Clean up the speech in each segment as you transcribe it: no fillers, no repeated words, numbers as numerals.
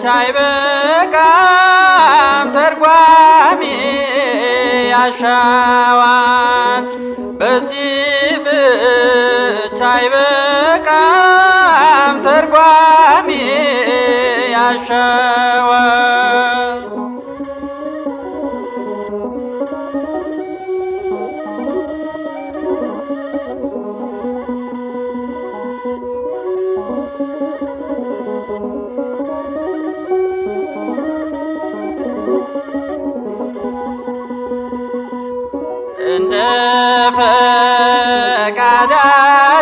ቻይ በቃም ተርጓሚ ያሻዋል በዚህ ብቻ አይበቃም ተርጓሚ ያሻዋል እንደ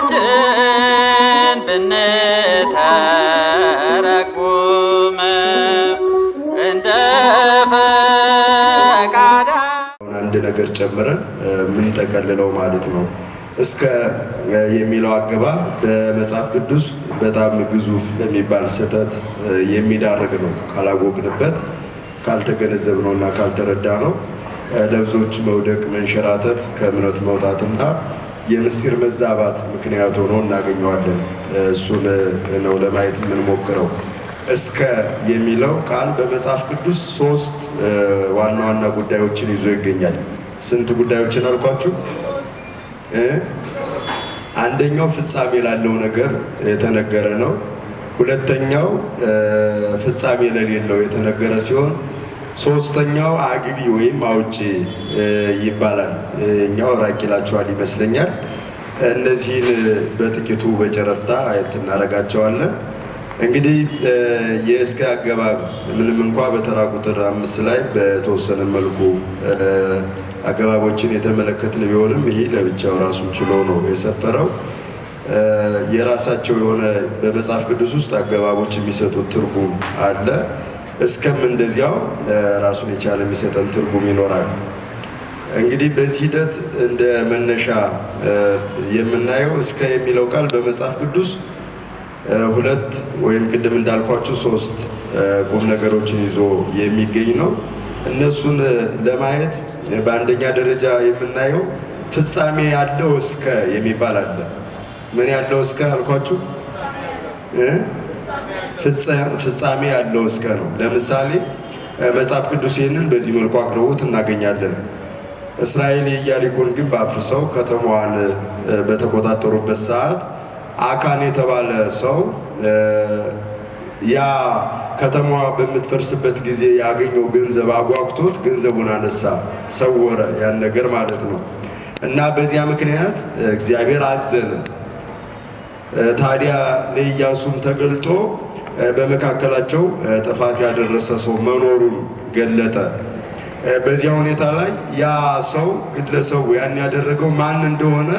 ፈቃዳችን ብንተረጉም እንደ ፈቃዳ አንድ ነገር ጨምረን ምን ተቀልለው ማለት ነው እስከ የሚለው አገባብ በመጽሐፍ ቅዱስ በጣም ግዙፍ ለሚባል ስህተት የሚዳርግ ነው ካላወቅንበት ካልተገነዘብነውና ካልተረዳነው ለብዙዎች መውደቅ መንሸራተት ከእምነት መውጣትና የምስጢር መዛባት ምክንያት ሆኖ እናገኘዋለን። እሱን ነው ለማየት የምንሞክረው። እስከ የሚለው ቃል በመጽሐፍ ቅዱስ 3 ዋና ዋና ጉዳዮችን ይዞ ይገኛል። ስንት ጉዳዮችን አልኳችሁ? አንደኛው ፍጻሜ ላለው ነገር የተነገረ ነው። ሁለተኛው ፍጻሜ ለሌለው የተነገረ ሲሆን ሶስተኛው አግቢ ወይም አውጪ ይባላል። እኛው ራቅ ይላችኋል ይመስለኛል። እነዚህን በጥቂቱ በጨረፍታ እናረጋቸዋለን። እንግዲህ የእስከ አገባብ ምንም እንኳ በተራ ቁጥር 5 ላይ በተወሰነ መልኩ አገባቦችን የተመለከትን ቢሆንም ይሄ ለብቻው ራሱን ችሎ ነው የሰፈረው። የራሳቸው የሆነ በመጽሐፍ ቅዱስ ውስጥ አገባቦች የሚሰጡት ትርጉም አለ። እስከም እንደዚያው ራሱን የቻለ የሚሰጠን ትርጉም ይኖራል። እንግዲህ በዚህ ሂደት እንደ መነሻ የምናየው እስከ የሚለው ቃል በመጽሐፍ ቅዱስ 2 ወይም ቅድም እንዳልኳችሁ 3 ቁም ነገሮችን ይዞ የሚገኝ ነው። እነሱን ለማየት በአንደኛ ደረጃ የምናየው ፍጻሜ ያለው እስከ የሚባል አለ። ምን ያለው እስከ አልኳችሁ? ፍጻሜ ያለው እስከ ነው። ለምሳሌ መጽሐፍ ቅዱስ ይህንን በዚህ መልኩ አቅርቦት እናገኛለን። እስራኤል የኢያሪኮን ግንብ አፍርሰው ከተማዋን በተቆጣጠሩበት ሰዓት አካን የተባለ ሰው ያ ከተማዋ በምትፈርስበት ጊዜ ያገኘው ገንዘብ አጓግቶት ገንዘቡን አነሳ፣ ሰወረ፣ ያን ነገር ማለት ነው። እና በዚያ ምክንያት እግዚአብሔር አዘነ። ታዲያ ለኢያሱም ተገልጦ በመካከላቸው ጥፋት ያደረሰ ሰው መኖሩን ገለጠ። በዚያ ሁኔታ ላይ ያ ሰው ግለሰቡ ያን ያደረገው ማን እንደሆነ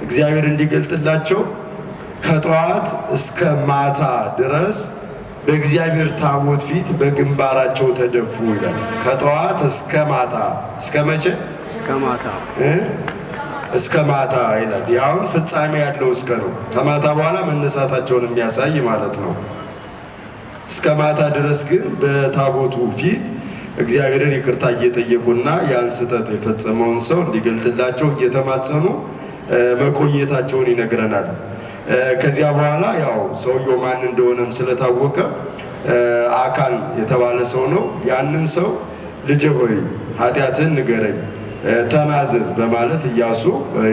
እግዚአብሔር እንዲገልጥላቸው ከጠዋት እስከ ማታ ድረስ በእግዚአብሔር ታቦት ፊት በግንባራቸው ተደፉ ይላል። ከጠዋት እስከ ማታ። እስከ መቼ? እስከ ማታ። እስከ ማታ ይላል። ያውን ፍጻሜ ያለው እስከ ነው። ከማታ በኋላ መነሳታቸውን የሚያሳይ ማለት ነው። እስከ ማታ ድረስ ግን በታቦቱ ፊት እግዚአብሔርን ይቅርታ እየጠየቁና ያን ስህተት የፈጸመውን ሰው እንዲገልጥላቸው እየተማጸኑ መቆየታቸውን ይነግረናል። ከዚያ በኋላ ያው ሰውየው ማን እንደሆነም ስለታወቀ አካን የተባለ ሰው ነው። ያንን ሰው ልጄ ሆይ ኃጢአትን ንገረኝ፣ ተናዘዝ በማለት ኢያሱ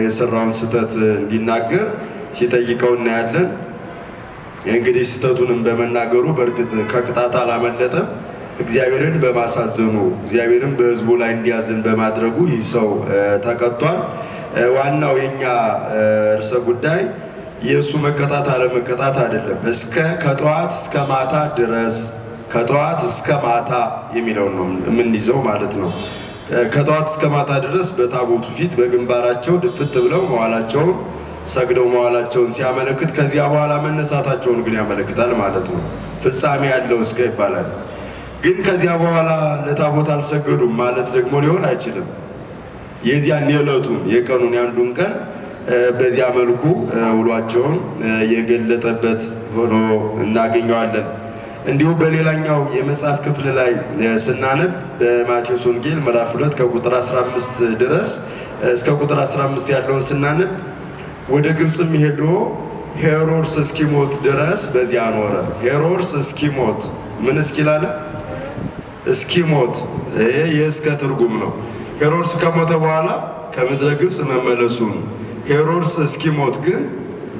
የሰራውን ስህተት እንዲናገር ሲጠይቀው እናያለን። እንግዲህ ስህተቱንም በመናገሩ በእርግጥ ከቅጣት አላመለጠም። እግዚአብሔርን በማሳዘኑ እግዚአብሔርን በሕዝቡ ላይ እንዲያዝን በማድረጉ ይህ ሰው ተቀጥቷል። ዋናው የኛ ርዕሰ ጉዳይ የእሱ መቀጣት አለመቀጣት አይደለም። ከጠዋት እስከ ማታ ድረስ ከጠዋት እስከ ማታ የሚለውን ነው የምንይዘው ማለት ነው። ከጠዋት እስከ ማታ ድረስ በታቦቱ ፊት በግንባራቸው ድፍት ብለው መዋላቸውን ሰግደው መዋላቸውን ሲያመለክት ከዚያ በኋላ መነሳታቸውን ግን ያመለክታል ማለት ነው። ፍጻሜ ያለው እስከ ይባላል። ግን ከዚያ በኋላ ለታቦት አልሰገዱም ማለት ደግሞ ሊሆን አይችልም። የዚያን የዕለቱን የቀኑን ያንዱን ቀን በዚያ መልኩ ውሏቸውን የገለጠበት ሆኖ እናገኘዋለን። እንዲሁ በሌላኛው የመጽሐፍ ክፍል ላይ ስናነብ በማቴዎስ ወንጌል ምዕራፍ 2 ከቁጥር 15 ድረስ እስከ ቁጥር 15 ያለውን ስናነብ ወደ ግብፅም ሄዶ ሄሮድስ እስኪሞት ድረስ በዚያ ኖረ። ሄሮድስ እስኪሞት ምን እስኪል አለ? እስኪሞት። ይሄ የእስከ ትርጉም ነው። ሄሮድስ ከሞተ በኋላ ከምድረ ግብፅ መመለሱን፣ ሄሮድስ እስኪሞት ግን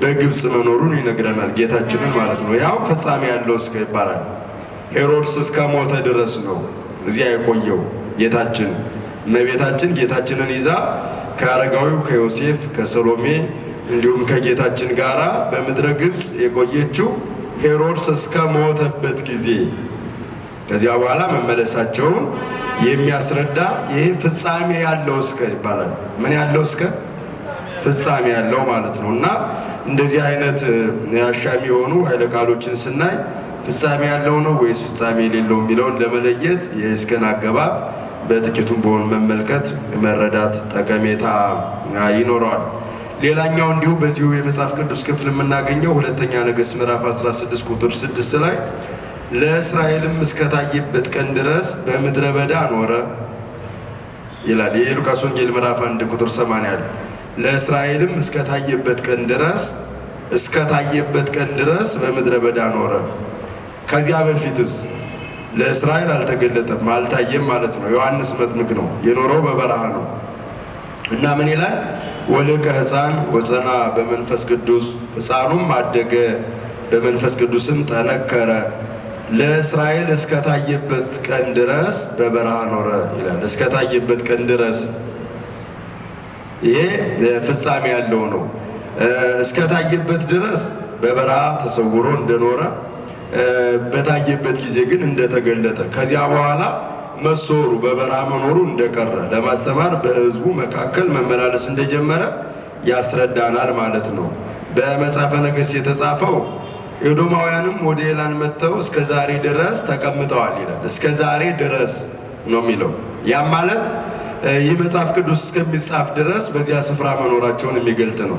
በግብፅ መኖሩን ይነግረናል። ጌታችንን ማለት ነው። ያው ፍጻሜ ያለው እስከ ይባላል። ሄሮድስ እስከ ሞተ ድረስ ነው እዚያ የቆየው ጌታችን። እመቤታችን ጌታችንን ይዛ ከአረጋዊው ከዮሴፍ ከሰሎሜ እንዲሁም ከጌታችን ጋር በምድረ ግብፅ የቆየችው ሄሮድስ እስከ ሞተበት ጊዜ፣ ከዚያ በኋላ መመለሳቸውን የሚያስረዳ ይህ ፍጻሜ ያለው እስከ ይባላል። ምን ያለው እስከ? ፍጻሜ ያለው ማለት ነው። እና እንደዚህ አይነት አሻሚ የሆኑ ኃይለ ቃሎችን ስናይ ፍጻሜ ያለው ነው ወይስ ፍጻሜ የሌለው የሚለውን ለመለየት የእስከን አገባብ በጥቂቱም በሆኑ መመልከት መረዳት ጠቀሜታ ይኖረዋል። ሌላኛው እንዲሁ በዚሁ የመጽሐፍ ቅዱስ ክፍል የምናገኘው ሁለተኛ ነገሥት ምዕራፍ 16 ቁጥር 6 ላይ ለእስራኤልም እስከታየበት ቀን ድረስ በምድረ በዳ ኖረ ይላል። የሉቃስ ወንጌል ምዕራፍ 1 ቁጥር 80 ያለ ለእስራኤልም እስከታየበት ቀን ድረስ በምድረ በዳ ኖረ። ከዚያ በፊትስ ለእስራኤል አልተገለጠም፣ አልታየም ማለት ነው። ዮሐንስ መጥምቅ ነው የኖረው፣ በበረሃ ነው። እና ምን ይላል? ወልቀ ሕፃን ወጸና በመንፈስ ቅዱስ፣ ሕፃኑም አደገ በመንፈስ ቅዱስም ጠነከረ፣ ለእስራኤል እስከታየበት ቀን ድረስ በበረሃ ኖረ ይላል። እስከታየበት ቀን ድረስ ይሄ ፍጻሜ ያለው ነው። እስከታየበት ድረስ በበረሃ ተሰውሮ እንደኖረ፣ በታየበት ጊዜ ግን እንደተገለጠ፣ ከዚያ በኋላ መሶሩ በበረሃ መኖሩ እንደቀረ፣ ለማስተማር በሕዝቡ መካከል መመላለስ እንደጀመረ ያስረዳናል ማለት ነው። በመጽሐፈ ነገሥት የተጻፈው ኤዶማውያንም ወደ ኤላን መጥተው እስከ ዛሬ ድረስ ተቀምጠዋል ይላል። እስከ ዛሬ ድረስ ነው የሚለው። ያም ማለት ይህ መጽሐፍ ቅዱስ እስከሚጻፍ ድረስ በዚያ ስፍራ መኖራቸውን የሚገልጥ ነው።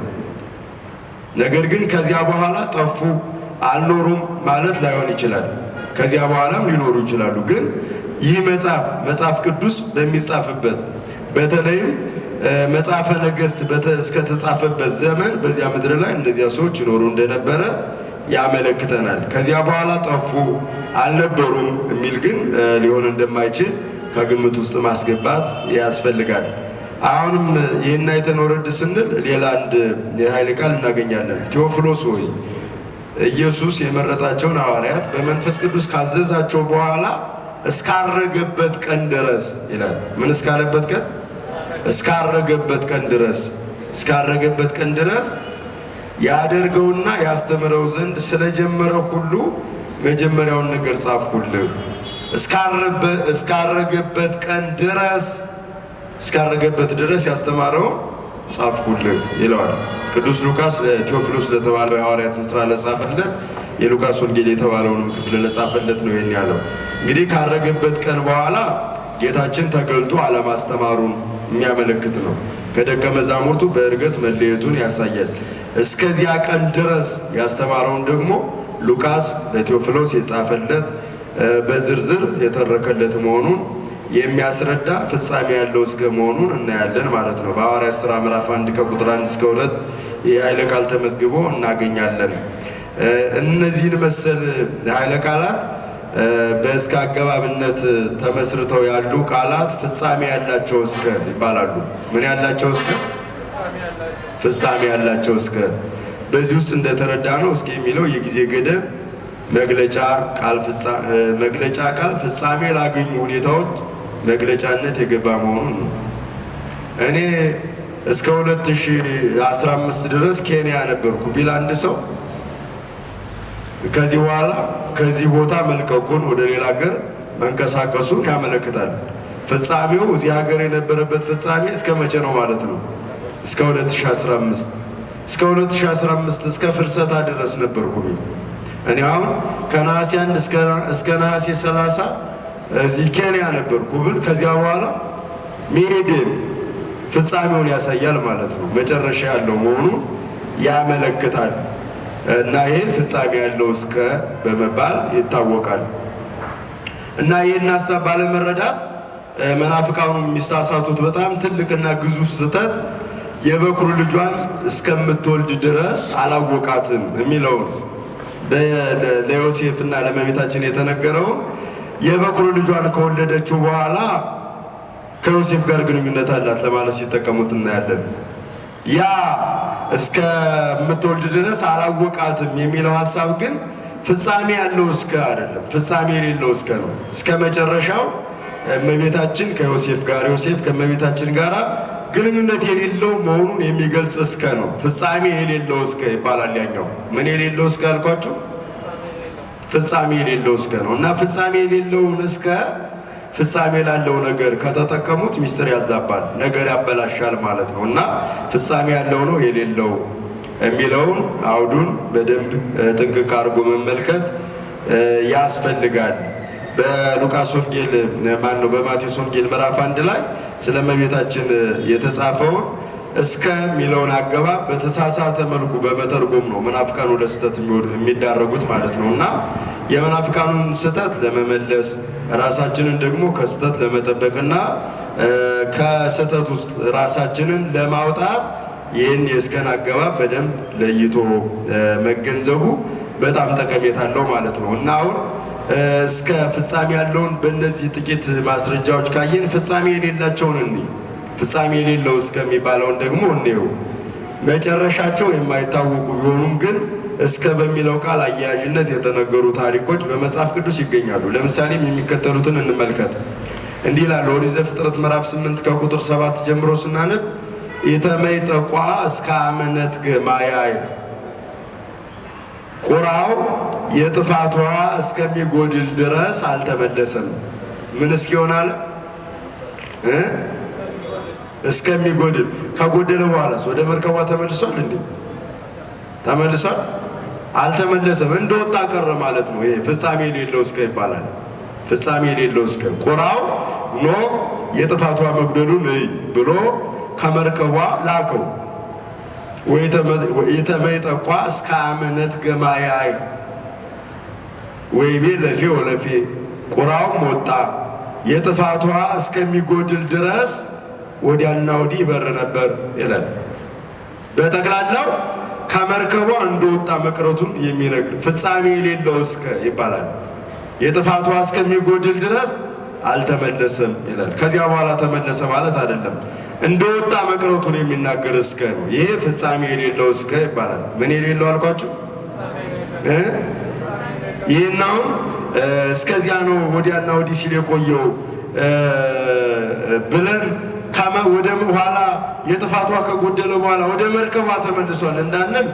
ነገር ግን ከዚያ በኋላ ጠፉ፣ አልኖሩም ማለት ላይሆን ይችላል። ከዚያ በኋላም ሊኖሩ ይችላሉ። ግን ይህ መጽሐፍ ቅዱስ በሚጻፍበት በተለይም መጽሐፈ ነገሥት እስከተጻፈበት ዘመን በዚያ ምድር ላይ እነዚያ ሰዎች ይኖሩ እንደነበረ ያመለክተናል። ከዚያ በኋላ ጠፉ፣ አልነበሩም የሚል ግን ሊሆን እንደማይችል ከግምት ውስጥ ማስገባት ያስፈልጋል። አሁንም ይህን አይተን ወረድ ስንል ሌላ አንድ የኃይለ ቃል እናገኛለን። ቴዎፍሎስ ሆይ ኢየሱስ የመረጣቸውን ሐዋርያት በመንፈስ ቅዱስ ካዘዛቸው በኋላ እስካረገበት ቀን ድረስ ይላል። ምን እስካለበት ቀን? እስካረገበት ቀን ድረስ ያደርገውና ያስተምረው ዘንድ ስለጀመረ ሁሉ መጀመሪያውን ነገር ጻፍኩልህ። እስካረገበት ድረስ ያስተማረውን ጻፍኩልህ ይለዋል። ቅዱስ ሉቃስ ለቴዎፍሎስ ለተባለው የሐዋርያትን ሥራ ለጻፈለት የሉቃስ ወንጌል የተባለውንም ክፍል ለጻፈለት ነው ይህን ያለው። እንግዲህ ካረገበት ቀን በኋላ ጌታችን ተገልጦ አለማስተማሩን የሚያመለክት ነው። ከደቀ መዛሙርቱ በእርገት መለየቱን ያሳያል። እስከዚያ ቀን ድረስ ያስተማረውን ደግሞ ሉቃስ ለቴዎፍሎስ የጻፈለት በዝርዝር የተረከለት መሆኑን የሚያስረዳ ፍጻሜ ያለው እስከ መሆኑን እናያለን ማለት ነው። በሐዋርያት ሥራ ምዕራፍ 1 ከቁጥር 1 እስከ 2 የኃይለ ቃል ተመዝግቦ እናገኛለን። እነዚህን መሰል ኃይለ ቃላት በእስከ አገባብነት ተመስርተው ያሉ ቃላት ፍጻሜ ያላቸው እስከ ይባላሉ። ምን ያላቸው እስከ? ፍጻሜ ያላቸው እስከ። በዚህ ውስጥ እንደተረዳ ነው እስከ የሚለው የጊዜ ገደብ መግለጫ ቃል ፍጻሜ ላገኙ ሁኔታዎች መግለጫነት የገባ መሆኑን ነው። እኔ እስከ 2015 ድረስ ኬንያ ነበርኩ ቢል አንድ ሰው ከዚህ በኋላ ከዚህ ቦታ መልቀቁን ወደ ሌላ ሀገር መንቀሳቀሱን ያመለክታል። ፍጻሜው እዚህ ሀገር የነበረበት ፍጻሜ እስከ መቼ ነው ማለት ነው? እስከ 2015 እስከ ፍልሰታ ድረስ ነበርኩ ቢል እኔ አሁን ከነሐሴ 1 እስከ ነሐሴ 30 እዚህ ኬንያ ነበርኩ ብል ከዚያ በኋላ መሄዴን ፍጻሜውን ያሳያል ማለት ነው። መጨረሻ ያለው መሆኑን ያመለክታል። እና ይሄ ፍጻሜ ያለው እስከ በመባል ይታወቃል። እና ይህን ሀሳብ ባለመረዳት መናፍቃኑ የሚሳሳቱት በጣም ትልቅና ግዙፍ ስህተት የበኩር ልጇን እስከምትወልድ ድረስ አላወቃትም የሚለውን ለዮሴፍና ለእመቤታችን የተነገረው የበኩር ልጇን ከወለደችው በኋላ ከዮሴፍ ጋር ግንኙነት አላት ለማለት ሲጠቀሙት እናያለን። ያ እስከምትወልድ ድረስ አላወቃትም የሚለው ሐሳብ ግን ፍጻሜ ያለው እስከ አይደለም፣ ፍጻሜ የሌለው እስከ ነው። እስከ መጨረሻው እመቤታችን ከዮሴፍ ጋር፣ ዮሴፍ ከእመቤታችን ጋር ግንኙነት የሌለው መሆኑን የሚገልጽ እስከ ነው። ፍጻሜ የሌለው እስከ ይባላል። ያኛው ምን የሌለው እስከ አልኳችሁ? ፍጻሜ የሌለው እስከ ነው። እና ፍጻሜ የሌለውን እስከ ፍጻሜ ላለው ነገር ከተጠቀሙት ሚስጥር ያዛባል፣ ነገር ያበላሻል ማለት ነው። እና ፍጻሜ ያለው ነው የሌለው የሚለውን አውዱን በደንብ ጥንቅቅ አድርጎ መመልከት ያስፈልጋል። በሉቃስ ወንጌል በማቴዎስ ወንጌል ምዕራፍ 1 ላይ ስለ እመቤታችን የተጻፈውን እስከ ሚለውን አገባብ በተሳሳተ መልኩ በመተርጎም ነው መናፍቃኑ ለስህተት የሚዳረጉት ማለት ነው። እና የመናፍቃኑን ስህተት ለመመለስ ራሳችንን ደግሞ ከስህተት ለመጠበቅና ከስህተት ውስጥ ራሳችንን ለማውጣት ይህን የእስከን አገባብ በደንብ ለይቶ መገንዘቡ በጣም ጠቀሜታ አለው ማለት ነው። እና አሁን እስከ ፍጻሜ ያለውን በእነዚህ ጥቂት ማስረጃዎች ካየን ፍጻሜ የሌላቸውን ፍጻሜ የሌለው እስከሚባለውን ደግሞ እንየው። መጨረሻቸው የማይታወቁ ቢሆኑም ግን እስከ በሚለው ቃል አያያዥነት የተነገሩ ታሪኮች በመጽሐፍ ቅዱስ ይገኛሉ። ለምሳሌም የሚከተሉትን እንመልከት። እንዲህ ይላል ኦሪት ዘፍጥረት ምዕራፍ 8 ከቁጥር 7 ጀምሮ ስናነብ ኢተመይጠቋ እስከ አመነት ገማያይህ ቁራው የጥፋቷ እስከሚጎድል ድረስ አልተመለሰም። ምን እስኪሆን አለ? እስከሚጎድል። ከጎደለ በኋላስ ወደ መርከቧ ተመልሷል እንዴ? ተመልሷል? አልተመለሰም። እንደወጣ ቀረ ማለት ነው። ይሄ ፍጻሜ የሌለው እስከ ይባላል። ፍጻሜ የሌለው እስከ ቁራው ኖህ የጥፋቷ መጉደሉን ብሎ ከመርከቧ ላከው። ወኢተመይጠቋ እስከ አመነት ገማያይ ወይቤ ለፌ ወለፌ ቁራውም ወጣ የጥፋቷ እስከሚጎድል ድረስ ወዲያና ወዲህ ይበር ነበር ይላል። በጠቅላላው ከመርከቧ እንደወጣ መቅረቱን የሚነግር ፍጻሜ የሌለው እስከ ይባላል። የጥፋቷ እስከሚጎድል ድረስ አልተመለሰም ይላል። ከዚያ በኋላ ተመለሰ ማለት አይደለም። እንደወጣ መቅረቱን የሚናገር እስከ ነው። ይሄ ፍጻሜ የሌለው እስከ ይባላል። ምን የሌለው አልኳችሁ? ይህን አሁን እስከዚያ ነው ወዲያና ወዲህ ሲል የቆየው ብለን ወደ ኋላ የጥፋቷ ከጎደለ በኋላ ወደ መርከቧ ተመልሷል እንዳንል፣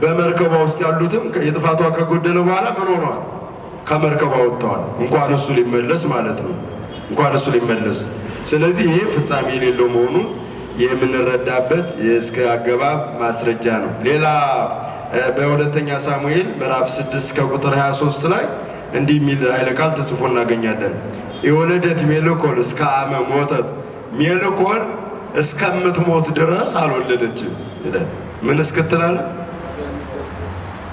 በመርከቧ ውስጥ ያሉትም የጥፋቷ ከጎደለ በኋላ ምን ሆነዋል? ከመርከቧ ወጥተዋል። እንኳን እሱ ሊመለስ ማለት ነው። እንኳን እሱ ሊመለስ። ስለዚህ ይሄ ፍጻሜ የሌለው መሆኑን የምንረዳበት እስከ አገባብ ማስረጃ ነው። ሌላ በሁለተኛ ሳሙኤል ምዕራፍ 6 ከቁጥር 23 ላይ እንዲህ የሚል ኃይለ ቃል ተጽፎ እናገኛለን። የወለደት ሜልኮል እስከ አመ ሞተት፣ ሜልኮል እስከምትሞት ድረስ አልወለደችም ይላል። ምን እስክትላለ?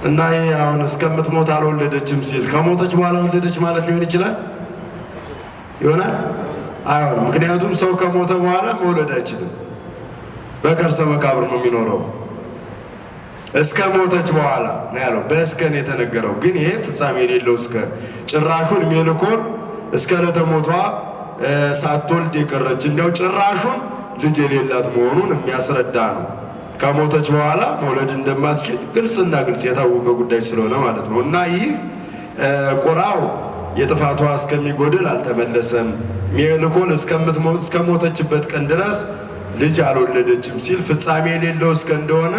እና ይሄ አሁን እስከምትሞት አልወለደችም ሲል ከሞተች በኋላ ወለደች ማለት ሊሆን ይችላል? ይሆናል? አይሆንም። ምክንያቱም ሰው ከሞተ በኋላ መውለድ አይችልም። በከርሰ መቃብር ነው የሚኖረው። እስከ ሞተች በኋላ ነው ያለው። በእስከን የተነገረው ግን ይሄ ፍጻሜ የሌለው እስከ ጭራሹን ሜልኮል እስከ ዕለተ ሞቷ ሳትወልድ የቀረች እንዲያው ጭራሹን ልጅ የሌላት መሆኑን የሚያስረዳ ነው። ከሞተች በኋላ መውለድ እንደማትችል ግልጽና ግልጽ የታወቀ ጉዳይ ስለሆነ ማለት ነው። እና ይህ ቁራው የጥፋቷ እስከሚጎድል አልተመለሰም፣ ሜልኮል እስከሞተችበት ቀን ድረስ ልጅ አልወለደችም ሲል ፍጻሜ የሌለው እስከ እንደሆነ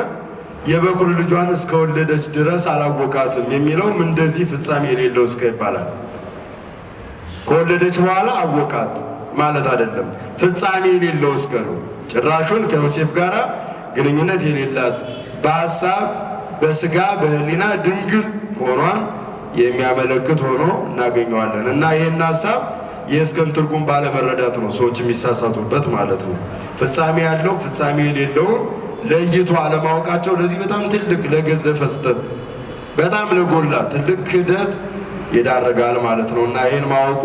የበኩር ልጇን እስከወለደች ድረስ አላወቃትም የሚለውም እንደዚህ ፍጻሜ የሌለው እስከ ይባላል። ከወለደች በኋላ አወቃት ማለት አይደለም። ፍጻሜ የሌለው እስከ ነው። ጭራሹን ከዮሴፍ ጋር ግንኙነት የሌላት በሀሳብ በስጋ በሕሊና ድንግል መሆኗን የሚያመለክት ሆኖ እናገኘዋለን። እና ይህን ሀሳብ የእስከን ትርጉም ባለመረዳት ነው ሰዎች የሚሳሳቱበት ማለት ነው። ፍጻሜ ያለው ፍጻሜ የሌለውን ለይቶ አለማወቃቸው ለዚህ በጣም ትልቅ ለገዘፈ ስህተት፣ በጣም ለጎላ ትልቅ ክህደት ይዳረጋል ማለት ነው። እና ይህን ማወቁ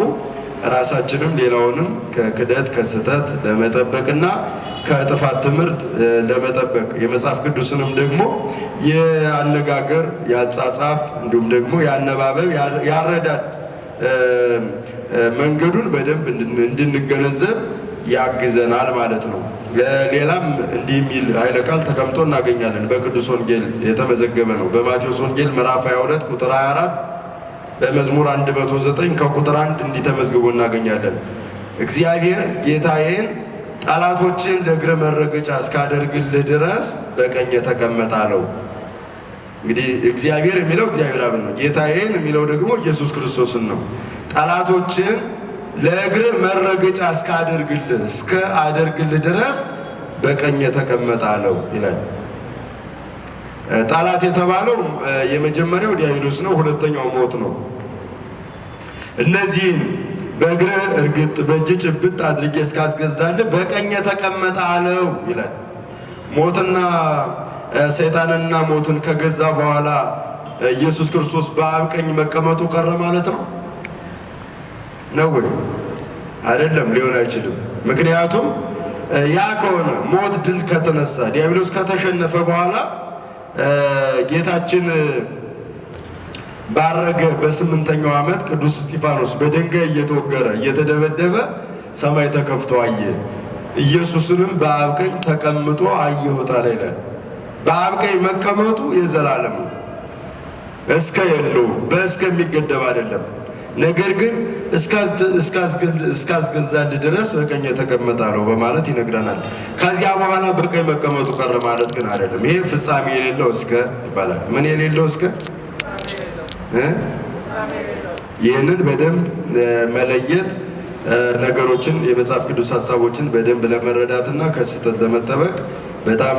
ራሳችንም ሌላውንም ከክህደት ከስህተት ለመጠበቅና ከጥፋት ትምህርት ለመጠበቅ የመጽሐፍ ቅዱስንም ደግሞ የአነጋገር የአጻጻፍ እንዲሁም ደግሞ የአነባበብ ያረዳድ መንገዱን በደንብ እንድንገነዘብ ያግዘናል ማለት ነው። ሌላም እንዲህ የሚል ኃይለ ቃል ተቀምጦ እናገኛለን። በቅዱስ ወንጌል የተመዘገበ ነው። በማቴዎስ ወንጌል ምዕራፍ 22 ቁጥር 24፣ በመዝሙር 109 ከቁጥር 1 እንዲህ ተመዝግቦ እናገኛለን። እግዚአብሔር ጌታዬን ጠላቶችን ለእግረ መረገጫ እስካደርግልህ ድረስ በቀኝ ተቀመጥ አለው። እንግዲህ እግዚአብሔር የሚለው እግዚአብሔር አብ ነው። ጌታዬን የሚለው ደግሞ ኢየሱስ ክርስቶስን ነው። ጠላቶችን ለእግር መረገጫ እስከ አደርግልህ ድረስ በቀኝ ተቀመጥ አለው ይላል። ጠላት የተባለው የመጀመሪያው ዲያብሎስ ነው። ሁለተኛው ሞት ነው። እነዚህን በእግረ እርግጥ በእጅ ጭብጥ አድርጌ እስካስገዛልህ በቀኝ ተቀመጥ አለው ይላል። ሞትና ሰይጣንና ሞትን ከገዛ በኋላ ኢየሱስ ክርስቶስ በአብ ቀኝ መቀመጡ ቀረ ማለት ነው ወይ? አይደለም፣ ሊሆን አይችልም። ምክንያቱም ያ ከሆነ ሞት ድል ከተነሳ ዲያብሎስ ከተሸነፈ በኋላ ጌታችን ባረገ በ8ኛው ዓመት ቅዱስ እስጢፋኖስ በድንጋይ እየተወገረ እየተደበደበ ሰማይ ተከፍቶ አየ። ኢየሱስንም በአብ ቀኝ ተቀምጦ አየሁት አለ ይላል። በአብ ቀኝ መቀመጡ የዘላለም ነው። እስከ የለው በእስከሚገደብ አይደለም። ነገር ግን እስካስገዛልህ ድረስ በቀኝ ተቀመጣለሁ በማለት ይነግረናል። ከዚያ በኋላ በቀኝ መቀመጡ ቀረ ማለት ግን አይደለም። ይሄ ፍጻሜ የሌለው እስከ ይባላል። ምን የሌለው እስከ? ይህንን በደንብ መለየት ነገሮችን የመጽሐፍ ቅዱስ ሀሳቦችን በደንብ ለመረዳትና ከስህተት ለመጠበቅ በጣም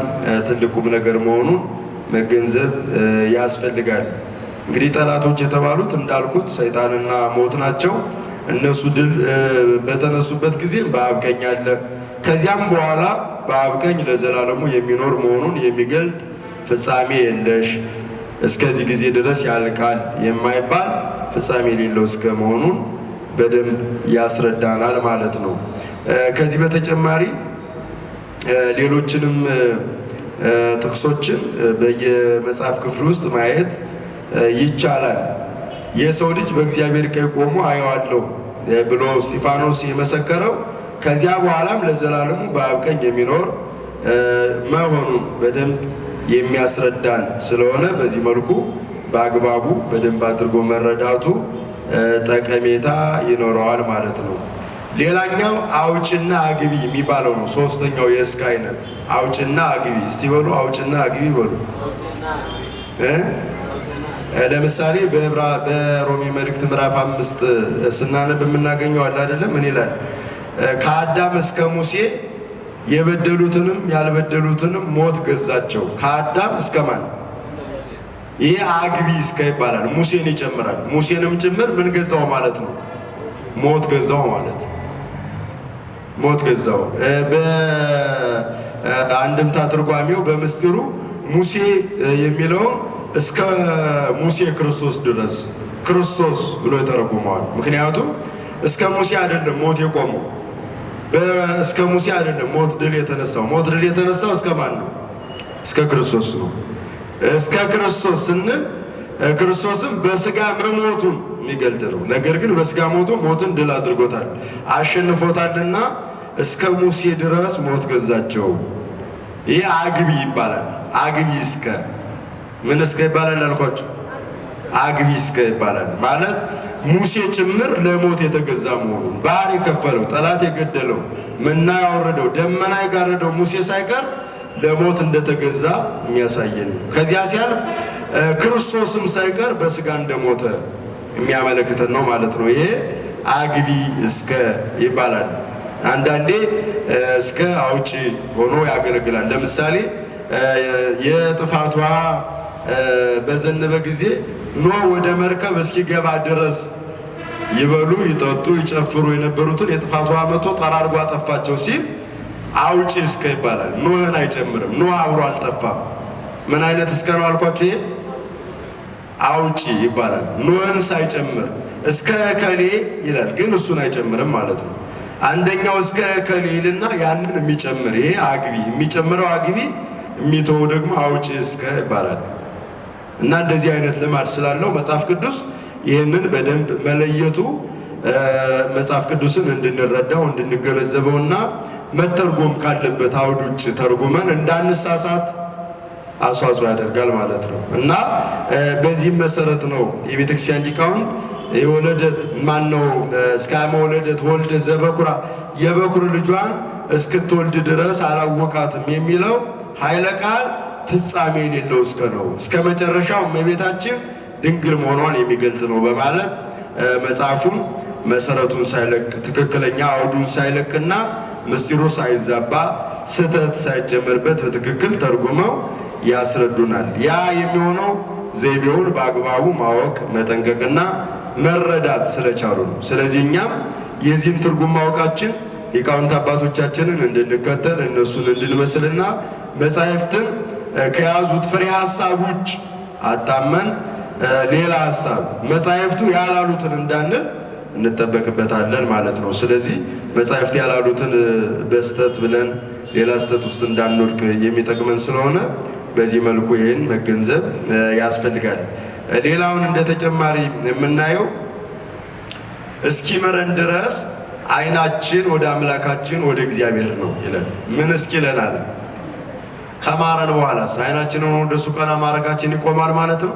ትልቁም ነገር መሆኑን መገንዘብ ያስፈልጋል። እንግዲህ ጠላቶች የተባሉት እንዳልኩት ሰይጣንና ሞት ናቸው። እነሱ ድል በተነሱበት ጊዜ በአብ ቀኝ አለ። ከዚያም በኋላ በአብ ቀኝ ለዘላለሙ የሚኖር መሆኑን የሚገልጥ ፍጻሜ የለሽ እስከዚህ ጊዜ ድረስ ያልቃል የማይባል ፍጻሜ የሌለው እስከ መሆኑን በደንብ ያስረዳናል ማለት ነው። ከዚህ በተጨማሪ ሌሎችንም ጥቅሶችን በየመጽሐፍ ክፍል ውስጥ ማየት ይቻላል። የሰው ልጅ በእግዚአብሔር ቀኝ ቆሞ አየዋለሁ ብሎ እስጢፋኖስ የመሰከረው ከዚያ በኋላም ለዘላለሙ በአብ ቀኝ የሚኖር መሆኑን በደንብ የሚያስረዳን ስለሆነ በዚህ መልኩ በአግባቡ በደንብ አድርጎ መረዳቱ ጠቀሜታ ይኖረዋል ማለት ነው። ሌላኛው አውጭና አግቢ የሚባለው ነው። ሶስተኛው የእስከ አይነት አውጭና አግቢ። እስቲ በሉ አውጭና አግቢ በሉ። ለምሳሌ በሮሜ መልእክት ምዕራፍ 5 ስናነብ የምናገኘው አለ አይደለም? ምን ይላል? ከአዳም እስከ ሙሴ የበደሉትንም ያልበደሉትንም ሞት ገዛቸው። ከአዳም እስከ ማን? ይህ አግቢ እስከ ይባላል። ሙሴን ይጨምራል። ሙሴንም ጭምር ምን ገዛው ማለት ነው? ሞት ገዛው ማለት ሞት ገዛው። በአንድምታ ትርጓሜው በምስጢሩ ሙሴ የሚለውን እስከ ሙሴ ክርስቶስ ድረስ ክርስቶስ ብሎ ይተረጉመዋል። ምክንያቱም እስከ ሙሴ አይደለም ሞት የቆመው፣ እስከ ሙሴ አይደለም ሞት ድል የተነሳው። ሞት ድል የተነሳው እስከ ማን ነው? እስከ ክርስቶስ ነው። እስከ ክርስቶስ ስንል ክርስቶስም በስጋ መሞቱን የሚገልጥ ነው። ነገር ግን በስጋ ሞቱ ሞትን ድል አድርጎታል፣ አሸንፎታልና እስከ ሙሴ ድረስ ሞት ገዛቸው። ይህ አግቢ ይባላል። አግቢ እስከ ምን እስከ ይባላል ያልኳቸው? አግቢ እስከ ይባላል ማለት ሙሴ ጭምር ለሞት የተገዛ መሆኑን ባህር የከፈለው ጠላት የገደለው መና ያወረደው ደመና የጋረደው ሙሴ ሳይቀር ለሞት እንደተገዛ የሚያሳየን ነው። ከዚያ ሲያልፍ ክርስቶስም ሳይቀር በስጋ እንደሞተ የሚያመለክተን ነው ማለት ነው። ይሄ አግቢ እስከ ይባላል። አንዳንዴ እስከ አውጪ ሆኖ ያገለግላል። ለምሳሌ የጥፋቷ በዘነበ ጊዜ ኖህ ወደ መርከብ እስኪገባ ድረስ ይበሉ ይጠጡ ይጨፍሩ የነበሩትን የጥፋቷ መጥቶ ጠራርጎ አጠፋቸው ሲል አውጪ እስከ ይባላል። ኖህን አይጨምርም። ኖህ አብሮ አልጠፋም። ምን አይነት እስከ ነው አልኳቸው? ይሄ አውጪ ይባላል። ኖህን ሳይጨምር እስከ ከሌ ይላል፣ ግን እሱን አይጨምርም ማለት ነው። አንደኛው እስከ ከሌልና ያንን የሚጨምር ይሄ አግቢ የሚጨምረው አግቢ የሚተው ደግሞ አውጪ እስከ ይባላል። እና እንደዚህ አይነት ልማድ ስላለው መጽሐፍ ቅዱስ ይህንን በደንብ መለየቱ መጽሐፍ ቅዱስን እንድንረዳው እንድንገነዘበውና መተርጎም ካለበት አውድ ውጭ ተርጉመን እንዳንሳሳት አስተዋጽኦ ያደርጋል ማለት ነው። እና በዚህም መሰረት ነው የቤተክርስቲያን ሊቃውንት የወለደት ማነው እስከ መወለደት ወልደ ዘበኩራ የበኩር ልጇን እስክትወልድ ድረስ አላወቃትም የሚለው ኃይለ ቃል ፍጻሜ የሌለው እስከ ነው እስከ መጨረሻው እመቤታችን ድንግል መሆኗን የሚገልጽ ነው በማለት መጽሐፉን መሰረቱን ሳይለቅ ትክክለኛ አውዱን ሳይለቅና ምስጢሩ ሳይዛባ ስህተት ሳይጨመርበት በትክክል ተርጉመው ያስረዱናል። ያ የሚሆነው ዘይቤውን በአግባቡ ማወቅ መጠንቀቅና መረዳት ስለቻሉ ነው። ስለዚህ እኛም የዚህን ትርጉም ማወቃችን ሊቃውንት አባቶቻችንን እንድንከተል እነሱን እንድንመስልና መጻሕፍትን ከያዙት ፍሬ ሐሳብ ውጭ አጣመን ሌላ ሐሳብ መጻሕፍቱ ያላሉትን እንዳንል እንጠበቅበታለን ማለት ነው። ስለዚህ መጻሕፍት ያላሉትን በስተት ብለን ሌላ ስተት ውስጥ እንዳንወድቅ የሚጠቅመን ስለሆነ በዚህ መልኩ ይህን መገንዘብ ያስፈልጋል። ሌላውን እንደ ተጨማሪ የምናየው እስኪመረን ድረስ ዓይናችን ወደ አምላካችን ወደ እግዚአብሔር ነው ይላል። ምን እስኪለን አለ? ከማረን በኋላስ ዓይናችንን ወደ እሱ ቀና ማድረጋችን ይቆማል ማለት ነው።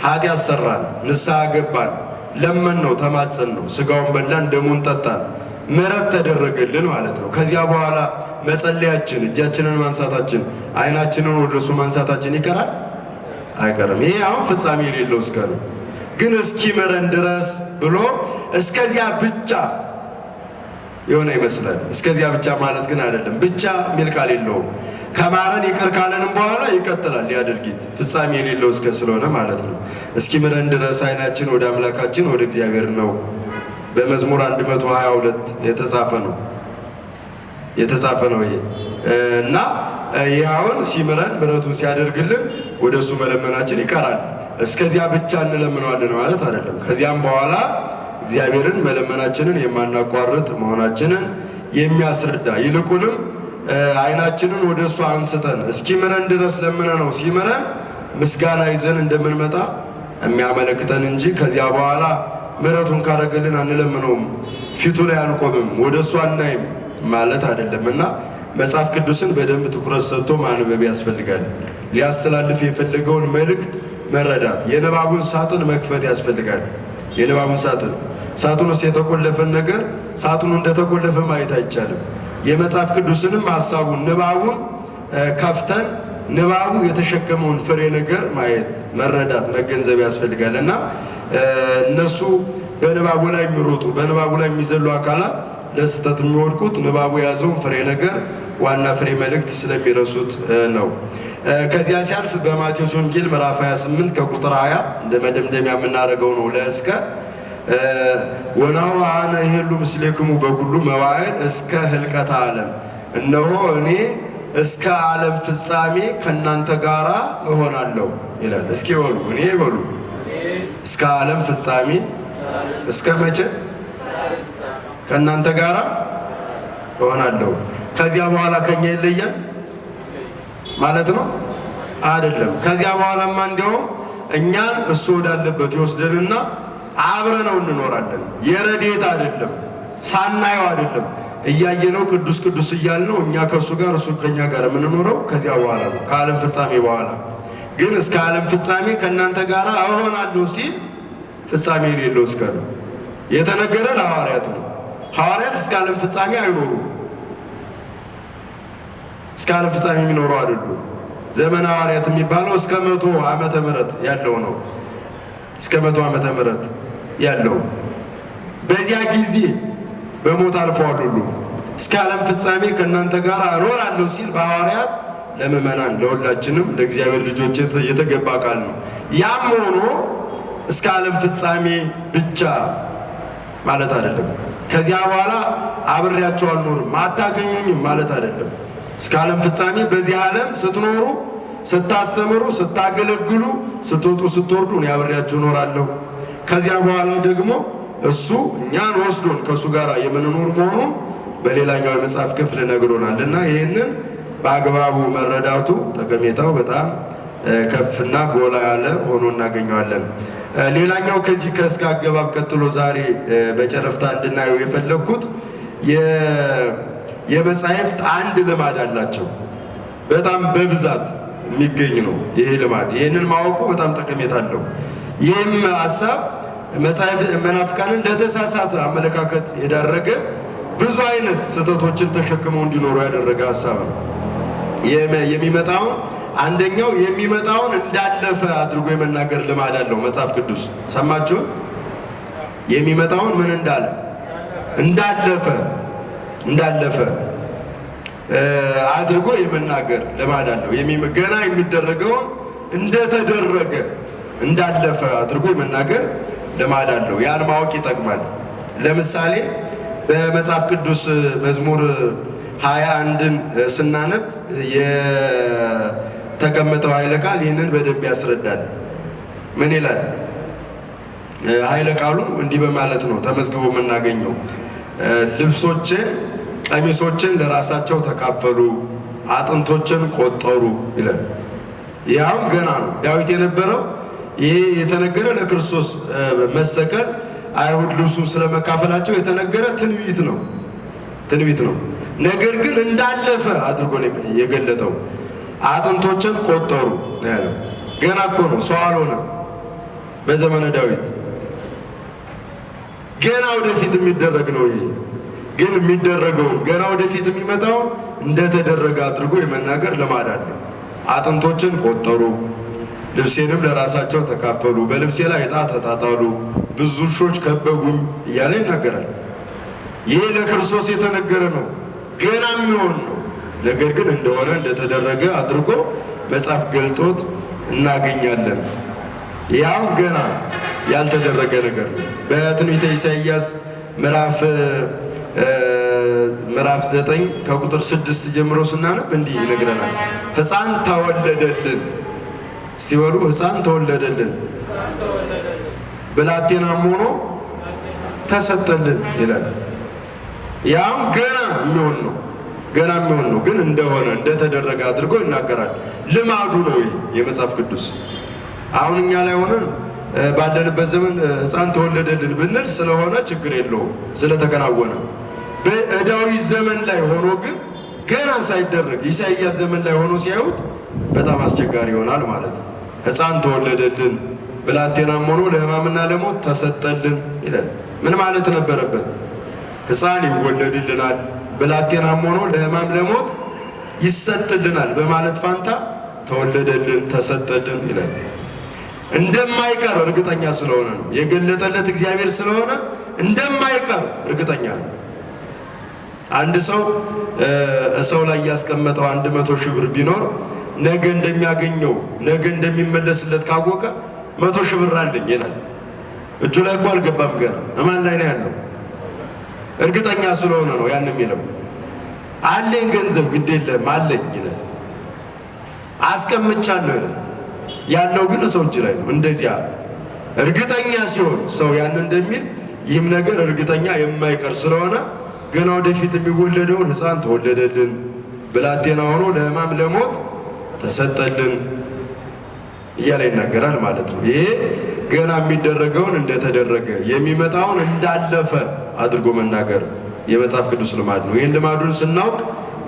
ኃጢአት ሰራን፣ ንስሐ ገባን፣ ለመን ነው፣ ተማጸን ነው፣ ስጋውን በላን፣ ደሙን ጠጣን፣ ምሕረት ተደረገልን ማለት ነው። ከዚያ በኋላ መጸለያችን፣ እጃችንን ማንሳታችን፣ ዓይናችንን ወደ እሱ ማንሳታችን ይቀራል? አይቀርም። ይሄ አሁን ፍጻሜ የሌለው እስከ ነው። ግን እስኪምረን ድረስ ብሎ እስከዚያ ብቻ የሆነ ይመስላል። እስከዚያ ብቻ ማለት ግን አይደለም። ብቻ የሚል ቃል የለውም። ከማረን ይቅር ካለንም በኋላ ይቀጥላል። ያ ድርጊት ፍጻሜ የሌለው እስከ ስለሆነ ማለት ነው። እስኪምረን ድረስ ዓይናችን ወደ አምላካችን ወደ እግዚአብሔር ነው። በመዝሙር 122 የተጻፈ ነው ይሄ እና ይኸውን ሲምረን ምሕረቱን ሲያደርግልን ወደ እሱ መለመናችን ይቀራል። እስከዚያ ብቻ እንለምነዋለን ማለት አይደለም። ከዚያም በኋላ እግዚአብሔርን መለመናችንን የማናቋርጥ መሆናችንን የሚያስረዳ ይልቁንም ዓይናችንን ወደ እሱ አንስተን እስኪምረን ድረስ ለምነ ነው ሲምረን ምስጋና ይዘን እንደምንመጣ የሚያመለክተን እንጂ ከዚያ በኋላ ምሕረቱን ካረገልን አንለምነውም፣ ፊቱ ላይ አንቆምም፣ ወደ እሱ አናይም ማለት አይደለም። እና መጽሐፍ ቅዱስን በደንብ ትኩረት ሰጥቶ ማንበብ ያስፈልጋል። ሊያስተላልፍ የፈለገውን መልእክት መረዳት፣ የንባቡን ሳጥን መክፈት ያስፈልጋል። የንባቡን ሳጥን ውስጥ የተቆለፈን ነገር ሳጥኑ እንደተቆለፈ ማየት አይቻልም። የመጽሐፍ ቅዱስንም ሐሳቡን ንባቡን ከፍተን ንባቡ የተሸከመውን ፍሬ ነገር ማየት፣ መረዳት፣ መገንዘብ ያስፈልጋል እና እነሱ በንባቡ ላይ የሚሮጡ በንባቡ ላይ የሚዘሉ አካላት ለስህተት የሚወድቁት ንባቡ የያዘውን ፍሬ ነገር ዋና ፍሬ መልእክት ስለሚረሱት ነው። ከዚያ ሲያልፍ በማቴዎስ ወንጌል ምዕራፍ 28 ከቁጥር 20 እንደ መደምደሚያ የምናደርገው ነው። ለእስከ ወናሁ አነ ይሄሉ ምስሌክሙ በኩሉ መዋዕል እስከ ህልቀተ ዓለም፣ እነሆ እኔ እስከ ዓለም ፍጻሜ ከእናንተ ጋራ እሆናለሁ ይላል። እስኪ በሉ እኔ በሉ እስከ ዓለም ፍጻሜ እስከ መቼ? ከእናንተ ጋራ እሆናለሁ። ከዚያ በኋላ ከኛ ይለያል ማለት ነው አይደለም። ከዚያ በኋላማ እንዲያውም እኛን እሱ ወዳለበት ይወስደንና አብረነው እንኖራለን። የረድኤት አይደለም፣ ሳናየው አይደለም፣ እያየነው ቅዱስ ቅዱስ እያልነው እኛ ከእሱ ጋር እሱ ከኛ ጋር የምንኖረው ከዚያ በኋላ ነው፣ ከዓለም ፍጻሜ በኋላ። ግን እስከ ዓለም ፍጻሜ ከእናንተ ጋር እሆናለሁ ሲል ፍጻሜ የሌለው እስከ ነው የተነገረ ለሐዋርያት ነው። ሐዋርያት እስከ ዓለም ፍጻሜ አይኖሩም። እስከ ዓለም ፍጻሜ የሚኖሩ አይደሉም። ዘመነ ሐዋርያት የሚባለው እስከ 100 ዓመተ ምህረት ያለው ነው። እስከ 100 ዓመተ ምህረት ያለው በዚያ ጊዜ በሞት አልፈዋል ሁሉ። እስከ ዓለም ፍጻሜ ከእናንተ ጋር እኖራለሁ ሲል በሐዋርያት ለምእመናን ለሁላችንም ለእግዚአብሔር ልጆች የተገባ ቃል ነው። ያም ሆኖ እስከ ዓለም ፍጻሜ ብቻ ማለት አይደለም። ከዚያ በኋላ አብሬያቸው አልኖርም አታገኙኝም ማለት አይደለም። እስከ ዓለም ፍጻሜ በዚህ ዓለም ስትኖሩ፣ ስታስተምሩ፣ ስታገለግሉ፣ ስትወጡ ስትወርዱ እኔ አብሬያችሁ እኖራለሁ። ከዚያ በኋላ ደግሞ እሱ እኛን ወስዶን ከእሱ ጋር የምንኖር መሆኑን በሌላኛው የመጽሐፍ ክፍል ነግሮናል እና ይህንን በአግባቡ መረዳቱ ጠቀሜታው በጣም ከፍና ጎላ ያለ ሆኖ እናገኘዋለን። ሌላኛው ከዚህ ከስጋ አገባብ ቀጥሎ ዛሬ በጨረፍታ እንድናየው የፈለግኩት የመጻሕፍት አንድ ልማድ አላቸው። በጣም በብዛት የሚገኝ ነው ይሄ ልማድ። ይህንን ማወቁ በጣም ጠቀሜታ አለው። ይህም ሀሳብ መናፍቃንን ለተሳሳተ አመለካከት የዳረገ ብዙ አይነት ስህተቶችን ተሸክመው እንዲኖሩ ያደረገ ሀሳብ ነው። አንደኛው የሚመጣውን እንዳለፈ አድርጎ የመናገር ልማድ አለው መጽሐፍ ቅዱስ። ሰማችሁ? የሚመጣውን ምን እንዳለ እንዳለፈ አድርጎ የመናገር ልማድ አለው። ገና የሚደረገውን እንደተደረገ እንዳለፈ አድርጎ የመናገር ልማድ አለው። ያን ማወቅ ይጠቅማል። ለምሳሌ በመጽሐፍ ቅዱስ መዝሙር 21ን ስናነብ የተቀመጠው ኃይለ ቃል ይህንን በደንብ ያስረዳል። ምን ይላል? ኃይለ ቃሉ እንዲህ በማለት ነው ተመዝግቦ የምናገኘው። ልብሶችን ቀሚሶችን ለራሳቸው ተካፈሉ፣ አጥንቶችን ቆጠሩ ይላል። ያውም ገና ነው ዳዊት የነበረው። ይሄ የተነገረ ለክርስቶስ መሰቀል አይሁድ ልብሱን ስለመካፈላቸው የተነገረ ትንቢት ነው። ነገር ግን እንዳለፈ አድርጎ ነው የገለጠው። አጥንቶችን ቆጠሩ ነው ያለው። ገና እኮ ነው፣ ሰው አልሆነም በዘመነ ዳዊት። ገና ወደፊት የሚደረግ ነው ይሄ። ግን የሚደረገውን ገና ወደፊት የሚመጣውን እንደተደረገ አድርጎ የመናገር ልማድ አለ። አጥንቶችን ቆጠሩ፣ ልብሴንም ለራሳቸው ተካፈሉ፣ በልብሴ ላይ ዕጣ ተጣጣሉ፣ ብዙ ውሾች ከበቡኝ እያለ ይናገራል። ይህ ለክርስቶስ የተነገረ ነው፣ ገና የሚሆን ነው። ነገር ግን እንደሆነ እንደተደረገ አድርጎ መጽሐፍ ገልጦት እናገኛለን። ያም ገና ያልተደረገ ነገር ነው። በትንቢተ ኢሳይያስ ምዕራፍ 9 ከቁጥር 6 ጀምሮ ስናነብ እንዲህ ይነግረናል። ሕፃን ተወለደልን ሲበሉ ሕፃን ተወለደልን፣ ብላቴናም ሆኖ ተሰጠልን ይላል። ያም ገና የሚሆን ነው፣ ግን እንደሆነ እንደተደረገ አድርጎ ይናገራል። ልማዱ ነው ይሄ የመጽሐፍ ቅዱስ። አሁን እኛ ላይ ሆነ ባለንበት ዘመን ሕፃን ተወለደልን ብንል ስለሆነ ችግር የለውም ስለተከናወነ። በዳዊት ዘመን ላይ ሆኖ ግን ገና ሳይደረግ ኢሳይያስ ዘመን ላይ ሆኖ ሲያዩት በጣም አስቸጋሪ ይሆናል ማለት ነው። ሕፃን ተወለደልን፣ ብላቴናም ሆኖ ለሕማምና ለሞት ተሰጠልን ይላል። ምን ማለት ነበረበት? ሕፃን ይወለድልናል፣ ብላቴናም ሆኖ ለሕማም ለሞት ይሰጥልናል በማለት ፋንታ ተወለደልን፣ ተሰጠልን ይላል። እንደማይቀር እርግጠኛ ስለሆነ ነው የገለጠለት እግዚአብሔር ስለሆነ እንደማይቀር እርግጠኛ ነው። አንድ ሰው ላይ ያስቀመጠው 100 ሺህ ብር ቢኖር ነገ እንደሚያገኘው ነገ እንደሚመለስለት ካወቀ 100 ሺህ ብር አለኝ ይላል። እጁ ላይ እኮ አልገባም ገና። እማን ላይ ነው ያለው? እርግጠኛ ስለሆነ ነው ያን የሚለው። አለኝ ገንዘብ ግድ የለም አለኝ ይላል። አስቀምጫለሁ ይላል። ያለው ግን ሰው እጅ ላይ ነው። እንደዚያ እርግጠኛ ሲሆን ሰው ያን እንደሚል ይህም ነገር እርግጠኛ የማይቀር ስለሆነ ገና ወደፊት የሚወለደውን ሕፃን ተወለደልን፣ ብላቴና ሆኖ ለሕማም ለሞት ተሰጠልን እያለ ይናገራል ማለት ነው። ይሄ ገና የሚደረገውን እንደተደረገ የሚመጣውን እንዳለፈ አድርጎ መናገር የመጽሐፍ ቅዱስ ልማድ ነው። ይህን ልማዱን ስናውቅ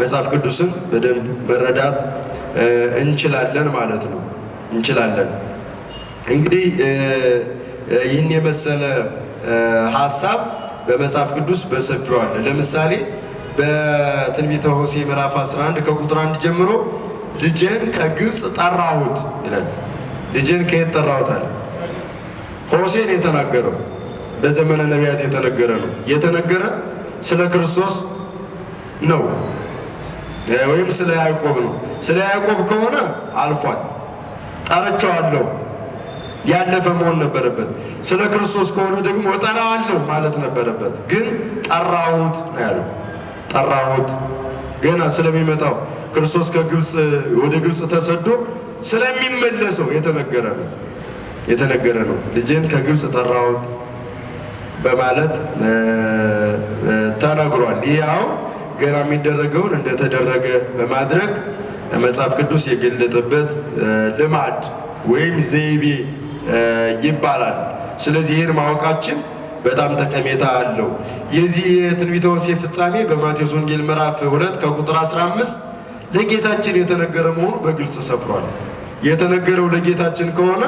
መጽሐፍ ቅዱስን በደንብ መረዳት እንችላለን ማለት ነው። እንግዲህ ይህን የመሰለ ሀሳብ በመጽሐፍ ቅዱስ በሰፊው አለ። ለምሳሌ በትንቢተ ሆሴዕ ምዕራፍ 11 ከቁጥር 1 ጀምሮ ልጄን ከግብፅ ጠራሁት ይላል። ልጄን ከየት ጠራሁት አለ? ሆሴዕ ነው የተናገረው። በዘመነ ነቢያት የተነገረ ነው። የተነገረ ስለ ክርስቶስ ነው ወይም ስለ ያዕቆብ ነው። ስለ ያዕቆብ ከሆነ አልፏል፣ ጠርቼዋለሁ ያለፈ መሆን ነበረበት። ስለ ክርስቶስ ከሆነ ደግሞ እጠራዋለሁ ማለት ነበረበት። ግን ጠራሁት ነው ያለው። ጠራሁት ገና ስለሚመጣው ክርስቶስ ከግብፅ ወደ ግብፅ ተሰዶ ስለሚመለሰው የተነገረ ነው። ልጄን ከግብፅ ጠራሁት በማለት ተነግሯል። ይህ አሁን ገና የሚደረገውን እንደተደረገ በማድረግ መጽሐፍ ቅዱስ የገለጠበት ልማድ ወይም ዘይቤ ይባላል። ስለዚህ ይህን ማወቃችን በጣም ጠቀሜታ አለው። የዚህ የትንቢተ ሆሴዕ ፍጻሜ በማቴዎስ ወንጌል ምዕራፍ 2 ከቁጥር 15 ለጌታችን የተነገረ መሆኑ በግልጽ ሰፍሯል። የተነገረው ለጌታችን ከሆነ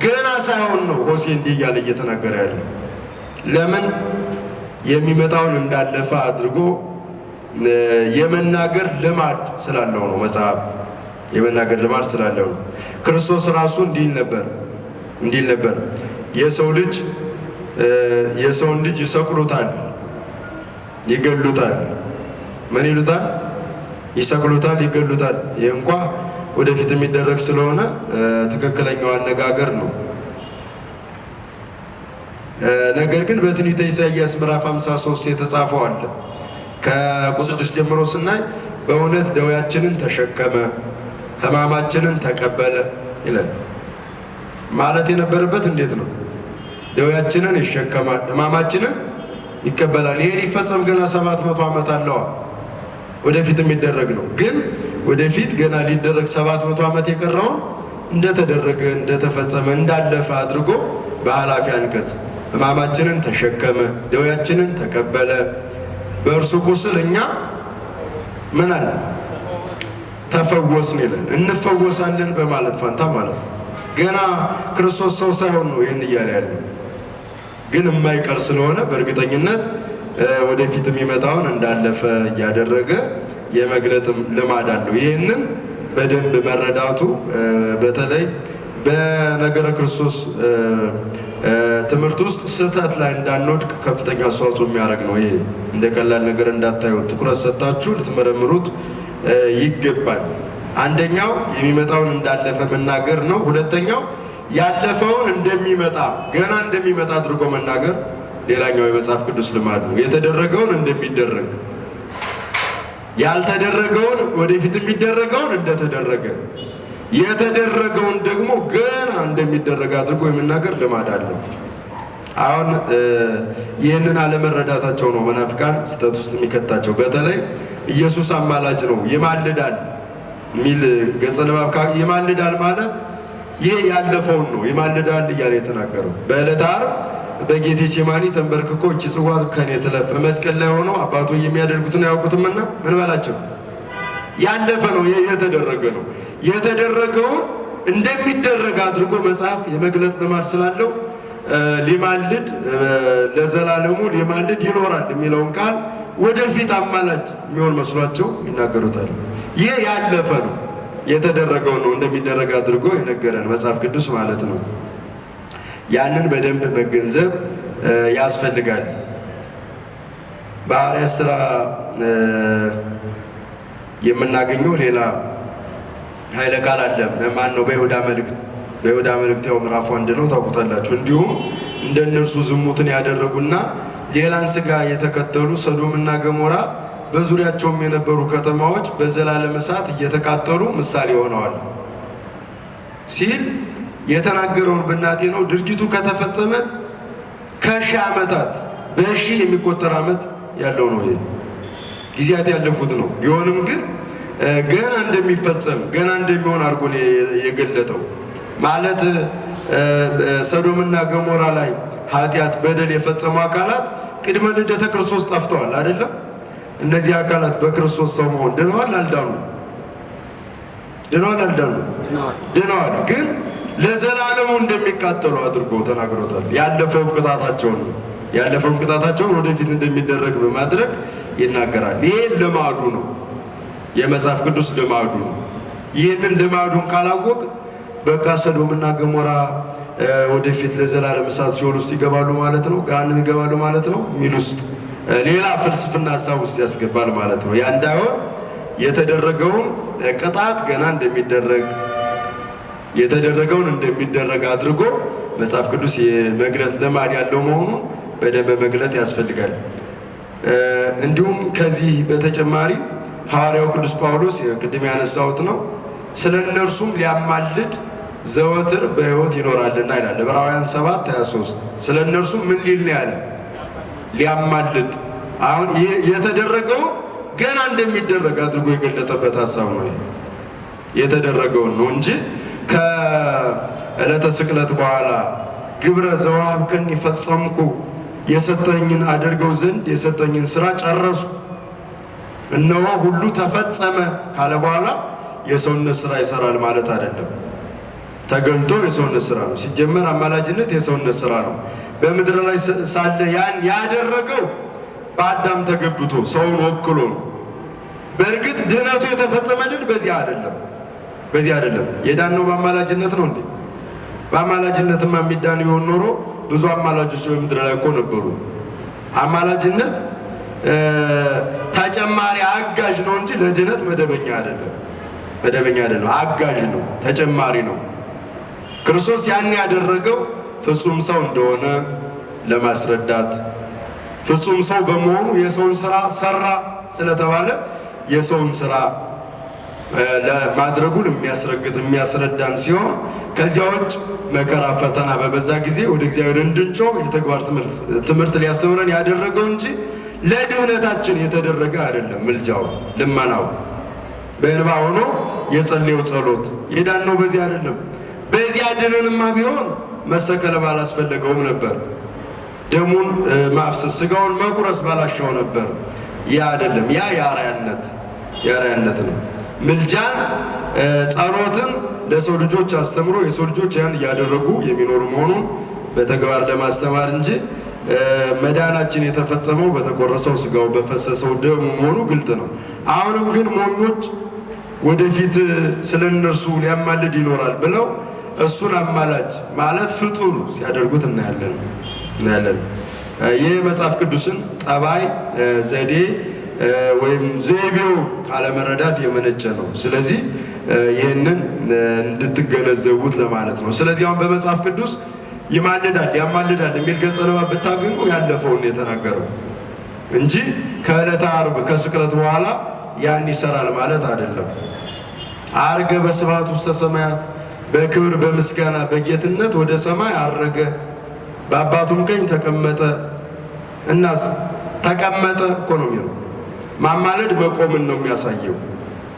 ገና ሳይሆን ነው ሆሴዕ እንዲህ እያለ እየተናገረ ያለው። ለምን? የሚመጣውን እንዳለፈ አድርጎ የመናገር ልማድ ስላለው ነው። መጽሐፍ የመናገር ልማድ ስላለው ነው። ክርስቶስ ራሱ እንዲል ነበር የሰውን ልጅ ይሰቅሉታል፣ ይገሉታል። ምን ይሉታል? ይሰቅሉታል፣ ይገሉታል። ይህ እንኳ ወደፊት የሚደረግ ስለሆነ ትክክለኛው አነጋገር ነው። ነገር ግን በትንቢተ ኢሳይያስ ምዕራፍ 53 የተጻፈው አለ። ከቁጥር 6 ጀምሮ ስናይ በእውነት ደዌያችንን ተሸከመ ሕማማችንን ተቀበለ ይላል። ማለት የነበረበት እንዴት ነው? ደዌያችንን ይሸከማል፣ ሕማማችንን ይቀበላል። ይሄ ሊፈጸም ገና 700 ዓመት አለዋ። ወደፊት የሚደረግ ነው። ግን ወደፊት ገና ሊደረግ 700 ዓመት የቀረውን እንደተደረገ እንደተፈጸመ እንዳለፈ አድርጎ በኃላፊ አንቀጽ ሕማማችንን ተሸከመ ደዌያችንን ተቀበለ በእርሱ ቁስል እኛ ምን አለ ተፈወስን ይላል። እንፈወሳለን በማለት ፋንታ ማለት ነው። ገና ክርስቶስ ሰው ሳይሆን ነው ይህን እያለ ያለው። ግን የማይቀር ስለሆነ በእርግጠኝነት ወደፊት የሚመጣውን እንዳለፈ እያደረገ የመግለጥ ልማድ አለው። ይህንን በደንብ መረዳቱ በተለይ በነገረ ክርስቶስ ትምህርት ውስጥ ስህተት ላይ እንዳንወድቅ ከፍተኛ አስተዋጽኦ የሚያደርግ ነው። ይሄ እንደ ቀላል ነገር እንዳታዩት፣ ትኩረት ሰጣችሁ ልትመረምሩት ይገባል። አንደኛው የሚመጣውን እንዳለፈ መናገር ነው። ሁለተኛው ያለፈውን እንደሚመጣ ገና እንደሚመጣ አድርጎ መናገር ሌላኛው የመጽሐፍ ቅዱስ ልማድ ነው። የተደረገውን እንደሚደረግ፣ ያልተደረገውን ወደፊት የሚደረገውን እንደተደረገ፣ የተደረገውን ደግሞ ገና እንደሚደረግ አድርጎ የመናገር ልማድ አለው። አሁን ይህንን አለመረዳታቸው ነው መናፍቃን ስህተት ውስጥ የሚከታቸው። በተለይ ኢየሱስ አማላጅ ነው ይማልዳል ሚል ገጸ ንባብ ይማልዳል ማለት ይሄ ያለፈውን ነው ይማልዳል እያለ የተናገረው። በዕለተ ዓርብ በጌቴሴማኒ ተንበርክኮ እቺ ጽዋ ከኔ ትለፍ መስቀል ላይ ሆኖ አባቶ የሚያደርጉትን አያውቁትምና ምን በላቸው። ያለፈ ነው፣ የተደረገ ነው። የተደረገውን እንደሚደረግ አድርጎ መጽሐፍ የመግለጥ ልማድ ስላለው ሊማልድ ለዘላለሙ ሊማልድ ይኖራል የሚለውን ቃል ወደፊት አማላጅ የሚሆን መስሏቸው ይናገሩታል። ይህ ያለፈ ነው፣ የተደረገውን ነው እንደሚደረግ አድርጎ የነገረን መጽሐፍ ቅዱስ ማለት ነው። ያንን በደንብ መገንዘብ ያስፈልጋል። በሐዋርያት ሥራ የምናገኘው ሌላ ኃይለ ቃል አለ። ማን ነው? በይሁዳ መልእክት ያው ምዕራፍ 1 ነው ታውቁታላችሁ። እንዲሁም እንደነርሱ ዝሙትን ያደረጉና ሌላን ሥጋ የተከተሉ ሰዶምና ገሞራ በዙሪያቸውም የነበሩ ከተማዎች በዘላለም እሳት እየተቃጠሉ ምሳሌ ሆነዋል ሲል የተናገረውን ብናጤ ነው። ድርጊቱ ከተፈጸመ ከሺህ ዓመታት በሺህ የሚቆጠር ዓመት ያለው ነው። ይሄ ጊዜያት ያለፉት ነው። ቢሆንም ግን ገና እንደሚፈጸም ገና እንደሚሆን አድርጎ የገለጠው ማለት ሰዶምና ገሞራ ላይ ኃጢአት በደል የፈጸሙ አካላት ቅድመ ልደተ ክርስቶስ ጠፍተዋል አይደለም? እነዚህ አካላት በክርስቶስ ሰው መሆን ድነዋል አልዳኑ? ድነዋል። ግን ለዘላለሙ እንደሚቃጠሉ አድርጎ ተናግሮታል። ያለፈውን ቅጣታቸውን ወደፊት እንደሚደረግ በማድረግ ይናገራል። ይሄ ልማዱ ነው፣ የመጽሐፍ ቅዱስ ልማዱ ነው። ይህንን ልማዱን ካላወቅ በቃ ሰዶምና ገሞራ ወደፊት ለዘላለም እሳት ሲኦል ውስጥ ይገባሉ ማለት ነው፣ ገሃነም ይገባሉ ማለት ነው የሚል ውስጥ ሌላ ፍልስፍና ሀሳብ ውስጥ ያስገባል ማለት ነው። ያ እንዳይሆን የተደረገውን ቅጣት ገና የተደረገውን እንደሚደረግ አድርጎ መጽሐፍ ቅዱስ የመግለጥ ልማድ ያለው መሆኑን በደንብ መግለጥ ያስፈልጋል። እንዲሁም ከዚህ በተጨማሪ ሐዋርያው ቅዱስ ጳውሎስ ቅድም ያነሳሁት ነው፣ ስለ እነርሱም ሊያማልድ ዘወትር በሕይወት ይኖራልና ይላል ዕብራውያን 7:23 ስለ እነርሱም ምን ሊል ነው ያለ? ሊያማልድ አሁን የተደረገው ገና እንደሚደረግ አድርጎ የገለጠበት ሐሳብ ነው። የተደረገው ነው እንጂ ከዕለተ ስቅለት በኋላ ግብረ ዘወሀብከኒ ፈጸምኩ የሰጠኝን አደርገው ዘንድ የሰጠኝን ስራ ጨረስኩ እነሆ ሁሉ ተፈጸመ ካለ በኋላ የሰውነት ስራ ይሰራል ማለት አይደለም። ተገልጦ የሰውነት ስራ ነው። ሲጀመር አማላጅነት የሰውነት ስራ ነው። በምድር ላይ ሳለ ያን ያደረገው በአዳም ተገብቶ ሰውን ወክሎ ነው። በእርግጥ ድህነቱ የተፈጸመልን በዚህ አይደለም። የዳነው በአማላጅነት ነው እንዴ? በአማላጅነትማ የሚዳን ይሆን ኖሮ ብዙ አማላጆች በምድር ላይ እኮ ነበሩ። አማላጅነት ተጨማሪ አጋዥ ነው እንጂ ለድህነት መደበኛ አይደለም። አጋዥ ነው፣ ተጨማሪ ነው። ክርስቶስ ያን ያደረገው ፍጹም ሰው እንደሆነ ለማስረዳት ፍጹም ሰው በመሆኑ የሰውን ስራ ሰራ ስለተባለ የሰውን ስራ ለማድረጉን የሚያስረዳን ሲሆን ከዚያ ውጭ መከራ ፈተና በበዛ ጊዜ ወደ እግዚአብሔር እንድንጮህ የተግባር ትምህርት ሊያስተምረን ያደረገው እንጂ ለድህነታችን የተደረገ አይደለም። ምልጃው ልመናው በእንባ ሆኖ የጸለየው ጸሎት የዳነው በዚህ አይደለም። በዚያ ድነንማ ቢሆን መሰቀል ባላስፈለገውም ነበር። ደሙን ማፍሰስ ስጋውን መቁረስ ባላሻው ነበር። ያ አይደለም። ያ የአርአያነት ነው። ምልጃን ጸሎትን ለሰው ልጆች አስተምሮ የሰው ልጆች ያን እያደረጉ የሚኖሩ መሆኑን በተግባር ለማስተማር እንጂ መዳናችን የተፈጸመው በተቆረሰው ስጋው በፈሰሰው ደሙ መሆኑ ግልጥ ነው። አሁንም ግን ሞኞች ወደፊት ስለነርሱ ሊያማልድ ይኖራል ብለው እሱን አማላጅ ማለት ፍጡር ሲያደርጉት እናያለን። ይህ መጽሐፍ ቅዱስን ጠባይ ዘዴ ወይም ዘይቤውን ካለመረዳት የመነጨ ነው። ስለዚህ ይህንን እንድትገነዘቡት ለማለት ነው። ስለዚህ አሁን በመጽሐፍ ቅዱስ ያማልዳል የሚል ገጸ ንባብ ብታገኙ ያለፈውን የተናገረው እንጂ ከዕለተ ዓርብ ከስቅለት በኋላ ያን ይሰራል ማለት አይደለም። አርገ በስብሐት ውስተ ሰማያት በክብር በምስጋና በጌትነት ወደ ሰማይ አረገ፣ በአባቱም ቀኝ ተቀመጠ። እናስ ተቀመጠ እኮ ነው የሚለው። ማማለድ መቆምን ነው የሚያሳየው።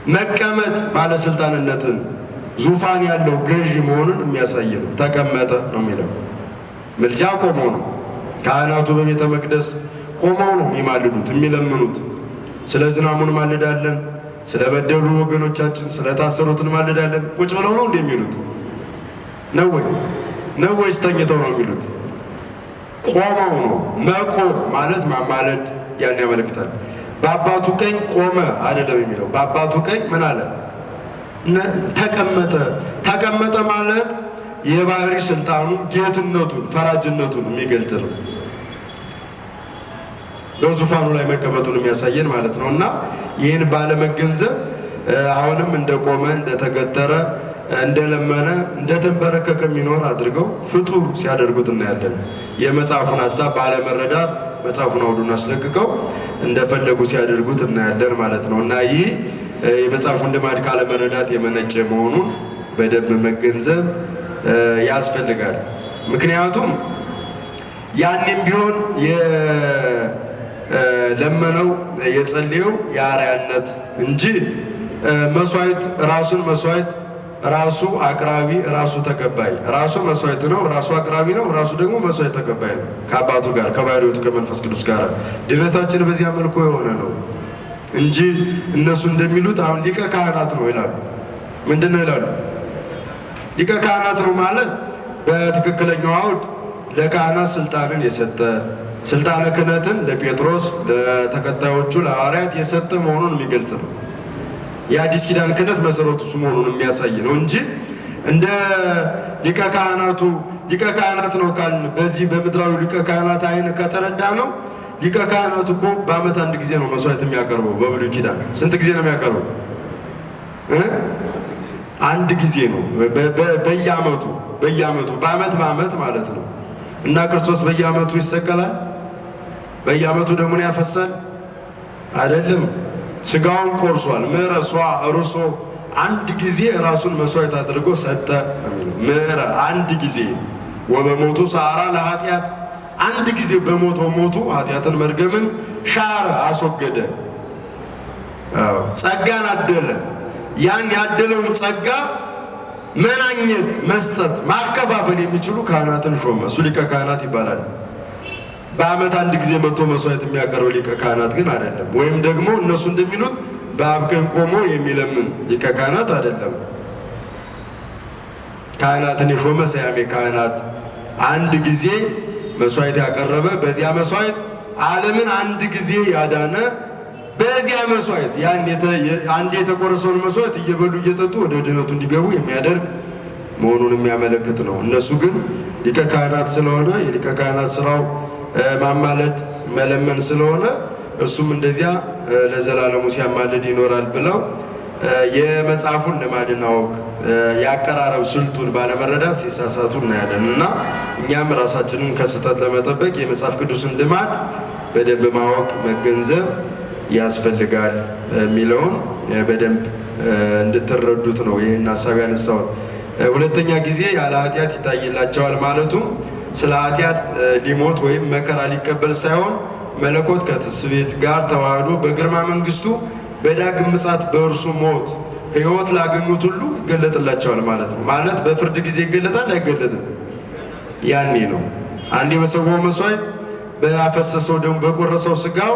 መቀመጥ ባለስልጣንነትን ዙፋን ያለው ገዢ መሆኑን የሚያሳይ ነው። ተቀመጠ ነው የሚለው። ምልጃ ቆመው ነው። ካህናቱ በቤተ መቅደስ ቆመው ነው የሚማልዱት የሚለምኑት። ስለ ዝናሙ እንማልዳለን፣ ስለ በደሉ ወገኖቻችን ስለታሰሩት እንማልዳለን። ቁጭ ብለው ነው እንደሚሉት ነው ወይስ ተኝተው ነው የሚሉት? ቆመው ነው። መቆም ማለት ማማለድ ያን ያመለክታል። በአባቱ ቀኝ ቆመ አይደለም የሚለው። በአባቱ ቀኝ ምን አለ? ተቀመጠ ማለት የባህሪ ስልጣኑን ጌትነቱን ፈራጅነቱን የሚገልጥ ነው። በዙፋኑ ላይ መቀመጡን የሚያሳየን ማለት ነው። እና ይህን ባለመገንዘብ አሁንም እንደቆመ እንደተገተረ እንደለመነ እንደተንበረከከ የሚኖር አድርገው ፍጡር ሲያደርጉት እናያለን። የመጽሐፉን ሀሳብ ባለመረዳት መጽሐፉን አውዱን አስለቅቀው እንደፈለጉ ሲያደርጉት እናያለን ማለት ነው። እና ይህ የመጽሐፉን ልማድ ካለመረዳት የመነጨ መሆኑን በደንብ መገንዘብ ያስፈልጋል። ምክንያቱም ያንም ቢሆን የለመነው የጸለየው የአርአያነት እንጂ መስዋዕት ራሱ አቅራቢ ራሱ ተቀባይ፣ ራሱ መስዋዕት ነው፣ ራሱ አቅራቢ ነው፣ ራሱ ደግሞ መስዋዕት ተቀባይ ነው። ከአባቱ ጋር ከባሕርይቱ ከመንፈስ ቅዱስ ጋር ድነታችን በዚያ መልኩ የሆነ ነው እንጂ እነሱ እንደሚሉት አሁን ሊቀ ካህናት ነው ይላሉ። ምንድን ነው ይላሉ? ሊቀ ካህናት ነው ማለት በትክክለኛው አውድ ለካህናት ስልጣንን የሰጠ ስልጣነ ክህነትን ለጴጥሮስ ለተከታዮቹ ለሐዋርያት የሰጠ መሆኑን የሚገልጽ ነው። የአዲስ ኪዳን ክህነት መሰረቱ እሱ መሆኑን የሚያሳይ ነው እንጂ እንደ ሊቀ ካህናት ነው ካልን በዚህ በምድራዊ ሊቀ ካህናት አይን ከተረዳ ነው። ሊቀ ካህናት እኮ በዓመት አንድ ጊዜ ነው መስዋዕት የሚያቀርበው። በብሉይ ኪዳን ስንት ጊዜ ነው የሚያቀርበው? አንድ ጊዜ ነው። በየዓመቱ በዓመት ማለት ነው። እና ክርስቶስ በየዓመቱ ይሰቀላል፣ በየዓመቱ ደሙን ያፈሳል አይደለም። ስጋውን ቆርሷል። ምዕረሷ እርሶ አንድ ጊዜ ራሱን መስዋዕት አድርጎ ሰጠ ነው የሚለው። አንድ ጊዜ ወበሞቱ ሰዓራ ለኃጢአት አንድ ጊዜ በሞተው ሞቱ ኃጢአትን መርገምን ሻረ፣ አስወገደ። ጸጋን አደለ። ያን ያደለውን ጸጋ መናኘት፣ መስጠት፣ ማከፋፈል የሚችሉ ካህናትን ሾመ። እሱ ሊቀ ካህናት ይባላል። በዓመት አንድ ጊዜ መጥቶ መስዋዕት የሚያቀርብ ሊቀ ካህናት ግን አይደለም። ወይም ደግሞ እነሱ እንደሚሉት በአብ ቀኝ ቆሞ የሚለምን ሊቀ ካህናት አይደለም። ካህናትን የሾመ ሰያሜ ካህናት፣ አንድ ጊዜ መስዋዕት ያቀረበ፣ በዚያ መስዋዕት ዓለምን አንድ ጊዜ ያዳነ፣ በዚያ መስዋዕት አንድ የተቆረሰውን መስዋዕት እየበሉ እየጠጡ ወደ ድህነቱ እንዲገቡ የሚያደርግ መሆኑን የሚያመለክት ነው። እነሱ ግን ሊቀ ካህናት ስለሆነ የሊቀ ካህናት ስራው ማማለድ መለመን ስለሆነ እሱም እንደዚያ ለዘላለሙ ሲያማልድ ይኖራል ብለው የመጽሐፉን ልማድና ወግ ያቀራረብ ስልቱን ባለመረዳት ሲሳሳቱ እናያለን። እና እኛም ራሳችንን ከስህተት ለመጠበቅ የመጽሐፍ ቅዱስን ልማድ በደንብ ማወቅ መገንዘብ ያስፈልጋል የሚለውን በደንብ እንድትረዱት ነው ይህን ሀሳብ ያነሳሁት። ሁለተኛ ጊዜ ያለ ኃጢአት ይታይላቸዋል ማለቱ ስለ ኃጢአት ሊሞት ወይም መከራ ሊቀበል ሳይሆን መለኮት ከትስብእት ጋር ተዋህዶ በግርማ መንግስቱ በዳግም ምጽአት በእርሱ ሞት ሕይወት ላገኙት ሁሉ ይገለጥላቸዋል ማለት ነው። ማለት በፍርድ ጊዜ ይገለጣል አይገለጥም? ያኔ ነው። አንዴ በሰዋው መስዋዕት በአፈሰሰው ደሙ በቆረሰው ስጋው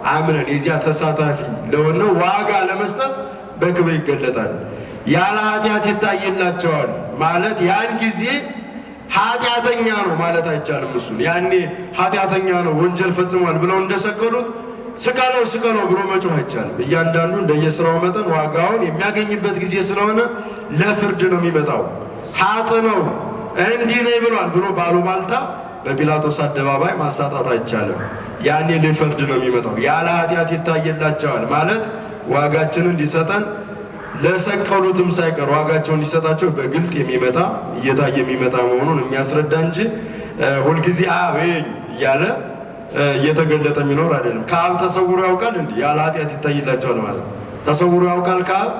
አምነን የዚያ ተሳታፊ ለሆነው ዋጋ ለመስጠት በክብር ይገለጣል። ያለ ኃጢአት ይታይላቸዋል ማለት ያን ጊዜ ኃጢአተኛ ነው ማለት አይቻልም። እሱን ያኔ ኃጢአተኛ ነው ወንጀል ፈጽሟል ብለው እንደሰቀሉት ስቀለው ብሎ መጮህ አይቻልም። እያንዳንዱ እንደየስራው መጠን ዋጋውን የሚያገኝበት ጊዜ ስለሆነ ለፍርድ ነው የሚመጣው። ኃጥ ነው እንዲህ ነኝ ብሏል ብሎ ባሉባልታ በጲላጦስ አደባባይ ማሳጣት አይቻልም። ያኔ ሊፈርድ ነው የሚመጣው። ያለ ኃጢአት ይታይላቸዋል ማለት ዋጋችንን እንዲሰጠን ለሰቀሉትም ሳይቀር ዋጋቸውን እንዲሰጣቸው በግልጥ የሚመጣ እየታየ የሚመጣ መሆኑን የሚያስረዳ እንጂ ሁልጊዜ አቤኝ እያለ እየተገለጠ የሚኖር አይደለም። ከአብ ተሰውሮ ያውቃል እንዴ? ያለ ኃጢአት ይታይላቸዋል ማለት ተሰውሮ ያውቃል ከአብ?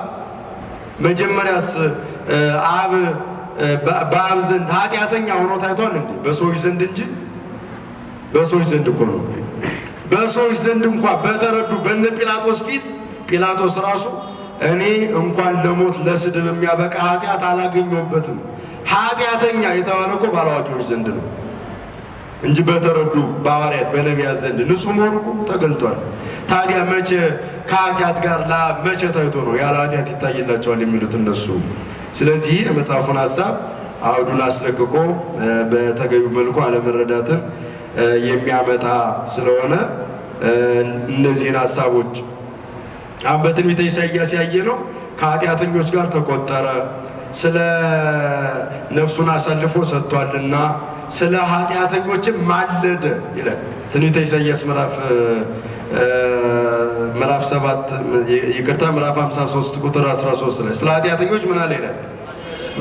መጀመሪያስ አብ በአብ ዘንድ ኃጢአተኛ ሆኖ ታይቷል እንዴ? በሰዎች ዘንድ እንጂ በሰዎች ዘንድ እኮ ነው። በሰዎች ዘንድ እንኳን በተረዱ በነ ጲላጦስ ፊት ጲላጦስ ራሱ እኔ እንኳን ለሞት ለስድብ የሚያበቃ ኃጢአት አላገኘሁበትም ኃጢአተኛ የተባለ እኮ ባላዋቂዎች ዘንድ ነው እንጂ በተረዱ በሐዋርያት በነቢያት ዘንድ ንጹሕ መሆኑ እኮ ተገልጧል። ታዲያ መቼ ከኃጢአት ጋር መቼ ታይቶ ነው ያለ ኃጢአት ይታይላቸዋል የሚሉት እነሱ? ስለዚህ የመጽሐፉን ሀሳብ አውዱን አስለቅቆ በተገቢው መልኩ አለመረዳትን የሚያመጣ ስለሆነ እነዚህን ሀሳቦች አሁን በትንቢተ ኢሳይያስ ያየ ነው። ከኃጢአተኞች ጋር ተቆጠረ፣ ስለ ነፍሱን አሳልፎ ሰጥቷልና ስለ ኃጢአተኞችም ማለደ ይላል ትንቢተ ኢሳይያስ ምዕራፍ 7 ይቅርታ ምዕራፍ 53 ቁጥር 13 ላይ ስለ ኃጢአተኞች ምን አለ ይላል?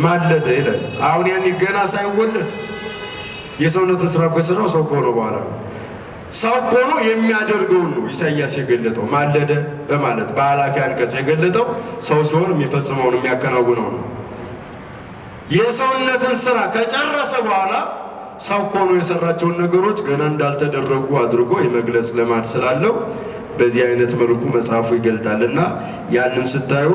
ማለደ ይላል። አሁን ያኔ ገና ሳይወለድ የሰውነትን ስራ እኮ የሰራው ሰው ከሆነ በኋላ ሰው ሆኖ የሚያደርገውን ነው ኢሳይያስ የገለጠው። ማለደ በማለት በኃላፊ አንቀጽ የገለጠው ሰው ሲሆን የሚፈጽመውን የሚያከናውነው ነው። የሰውነትን ስራ ከጨረሰ በኋላ ሰው ሆኖ የሰራቸውን ነገሮች ገና እንዳልተደረጉ አድርጎ የመግለጽ ልማድ ስላለው በዚህ አይነት መልኩ መጽሐፉ ይገልጣልና ያንን ስታዩ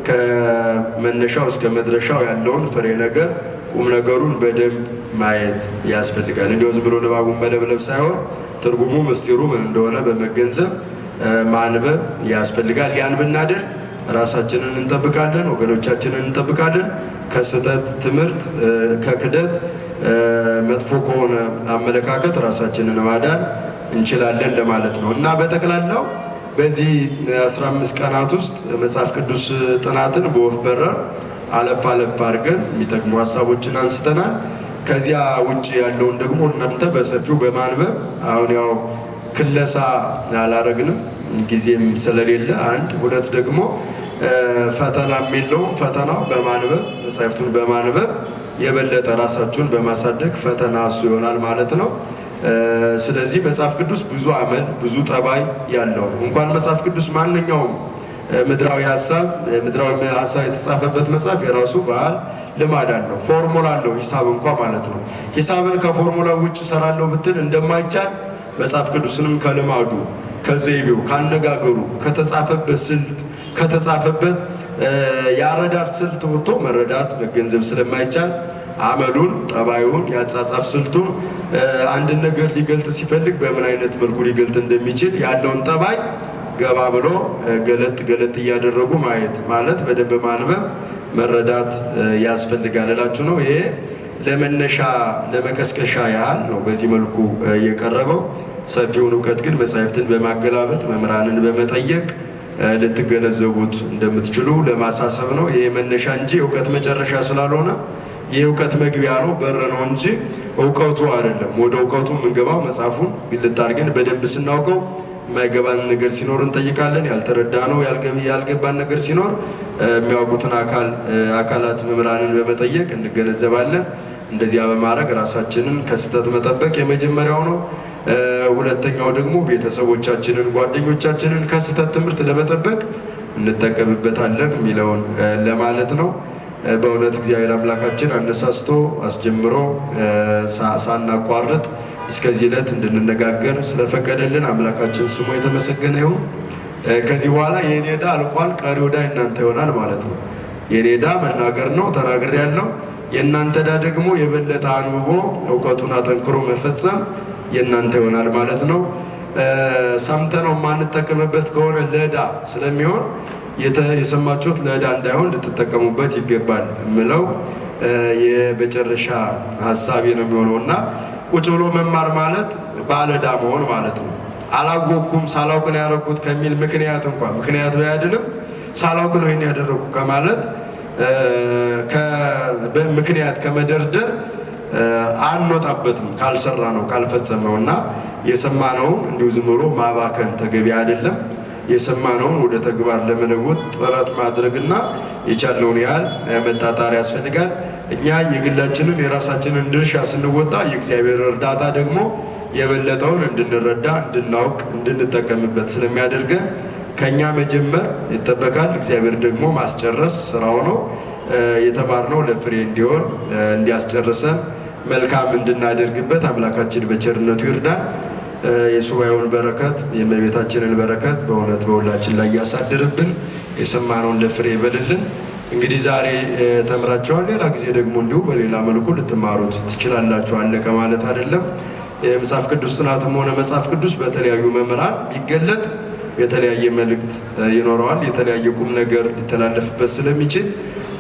ከመነሻው እስከ መድረሻው ያለውን ፍሬ ነገር ቁም ነገሩን በደንብ ማየት ያስፈልጋል። እንዲሁ ዝም ብሎ ንባቡን መለብለብ ሳይሆን ትርጉሙ ምስጢሩ ምን እንደሆነ በመገንዘብ ማንበብ ያስፈልጋል። ያን ብናደርግ ራሳችንን እንጠብቃለን፣ ወገኖቻችንን እንጠብቃለን። ከስህተት ትምህርት፣ ከክደት፣ መጥፎ ከሆነ አመለካከት ራሳችንን ማዳን እንችላለን ለማለት ነው እና በጠቅላላው በዚህ 15 ቀናት ውስጥ መጽሐፍ ቅዱስ ጥናትን በወፍ በረር አለፍ አድርገን የሚጠቅሙ ሀሳቦችን አንስተናል። ከዚያ ውጭ ያለውን ደግሞ እናንተ በሰፊው በማንበብ አሁን ያው ክለሳ አላረግንም ጊዜም ስለሌለ፣ አንድ ሁለት ደግሞ ፈተና የሚለው ፈተናው በማንበብ መጽሐፍቱን በማንበብ የበለጠ ራሳችሁን በማሳደግ ፈተና እሱ ይሆናል ማለት ነው። ስለዚህ መጽሐፍ ቅዱስ ብዙ አመል ብዙ ጠባይ ያለው ነው። እንኳን መጽሐፍ ቅዱስ ማንኛውም ምድራዊ ሀሳብ የተጻፈበት መጽሐፍ የራሱ ባህል፣ ልማድ አለው፣ ፎርሙላ አለው ሂሳብ እንኳ ማለት ነው። ሂሳብን ከፎርሙላ ውጭ ሰራለሁ ብትል እንደማይቻል መጽሐፍ ቅዱስንም ከልማዱ ከዘይቤው ካነጋገሩ ከተጻፈበት ስልት ከተጻፈበት ያረዳድ ስልት ወጥቶ መረዳት መገንዘብ ስለማይቻል አመሉን ጠባዩን ያጻጻፍ ስልቱን አንድ ነገር ሊገልጥ ሲፈልግ በምን አይነት መልኩ ሊገልጥ እንደሚችል ያለውን ጠባይ ገባ ብሎ ገለጥ እያደረጉ ማየት ማለት በደንብ ማንበብ መረዳት ያስፈልጋል እላችሁ ነው። ይሄ ለመነሻ ለመቀስቀሻ ያህል ነው በዚህ መልኩ የቀረበው። ሰፊውን እውቀት ግን መጻሕፍትን በማገላበጥ መምህራንን በመጠየቅ ልትገነዘቡት እንደምትችሉ ለማሳሰብ ነው። ይሄ መነሻ እንጂ እውቀት መጨረሻ ስላልሆነ የእውቀት መግቢያ ነው፣ በር ነው እንጂ እውቀቱ አይደለም። ወደ እውቀቱ የምንገባው መጽሐፉን ግልጥ አድርገን በደንብ ስናውቀው የማይገባን ነገር ሲኖር እንጠይቃለን። ያልተረዳ ነው ያልገባን ነገር ሲኖር የሚያውቁትን አካላት መምህራንን በመጠየቅ እንገነዘባለን። እንደዚያ በማድረግ ራሳችንን ከስህተት መጠበቅ የመጀመሪያው ነው። ሁለተኛው ደግሞ ቤተሰቦቻችንን ጓደኞቻችንን ከስህተት ትምህርት ለመጠበቅ እንጠቀምበታለን የሚለውን ለማለት ነው። በእውነት እግዚአብሔር አምላካችን አነሳስቶ አስጀምሮ ሳናቋርጥ እስከዚህ ዕለት እንድንነጋገር ስለፈቀደልን አምላካችን ስሙ የተመሰገነ ይሁን። ከዚህ በኋላ የኔ ዕዳ አልቋል፣ ቀሪው ዕዳ እናንተ ይሆናል ማለት ነው። የኔ ዕዳ መናገር ነው፣ ተናግሬያለሁ። የእናንተ ዕዳ ደግሞ የበለጠ አንብቦ እውቀቱን አጠንክሮ መፈጸም የእናንተ ይሆናል ማለት ነው። ሰምተነው የማንጠቀምበት ከሆነ ለዕዳ ስለሚሆን የሰማችሁት ለዕዳ እንዳይሆን ልትጠቀሙበት ይገባል የምለው የመጨረሻ ሀሳቤ ነው የሚሆነው እና ቁጭ ብሎ መማር ማለት ባለ ዕዳ መሆን ማለት ነው። አላወቅኩም ሳላውቅ ነው ያደረኩት ከሚል ምክንያት እንኳን ምክንያት ባያድንም ሳላውቅ ነው ይሄን ያደረኩ ከማለት ምክንያት ከመደርደር አንወጣበትም ካልሰራ ነው ካልፈጸም ነው እና የሰማነውን እንዲሁ ዝም ብሎ ማባከን ተገቢ አይደለም። የሰማነውን ወደ ተግባር ለመለወጥ ጥረት ማድረግና የቻለውን ያህል መጣጣር ያስፈልጋል። እኛ የግላችንን የራሳችንን ድርሻ ስንወጣ የእግዚአብሔር እርዳታ ደግሞ የበለጠውን እንድንረዳ እንድናውቅ እንድንጠቀምበት ስለሚያደርገን ከኛ መጀመር ይጠበቃል። እግዚአብሔር ደግሞ ማስጨረስ ስራው ነው። የተማርነው ለፍሬ እንዲሆን እንዲያስጨርሰን መልካም እንድናደርግበት አምላካችን በቸርነቱ ይርዳን። የሱባኤውን በረከት የእመቤታችንን በረከት በእውነት በሁላችን ላይ ያሳድርብን። የሰማነውን ለፍሬ ይበልልን። እንግዲህ ዛሬ ተምራችኋል። ሌላ ጊዜ ደግሞ እንዲሁ በሌላ መልኩ ልትማሩት ትችላላችሁ። አለቀ ማለት አይደለም። የመጽሐፍ ቅዱስ ጥናትም ሆነ መጽሐፍ ቅዱስ በተለያዩ መምህራን ቢገለጥ የተለያየ መልእክት ይኖረዋል። የተለያየ ቁም ነገር ሊተላለፍበት ስለሚችል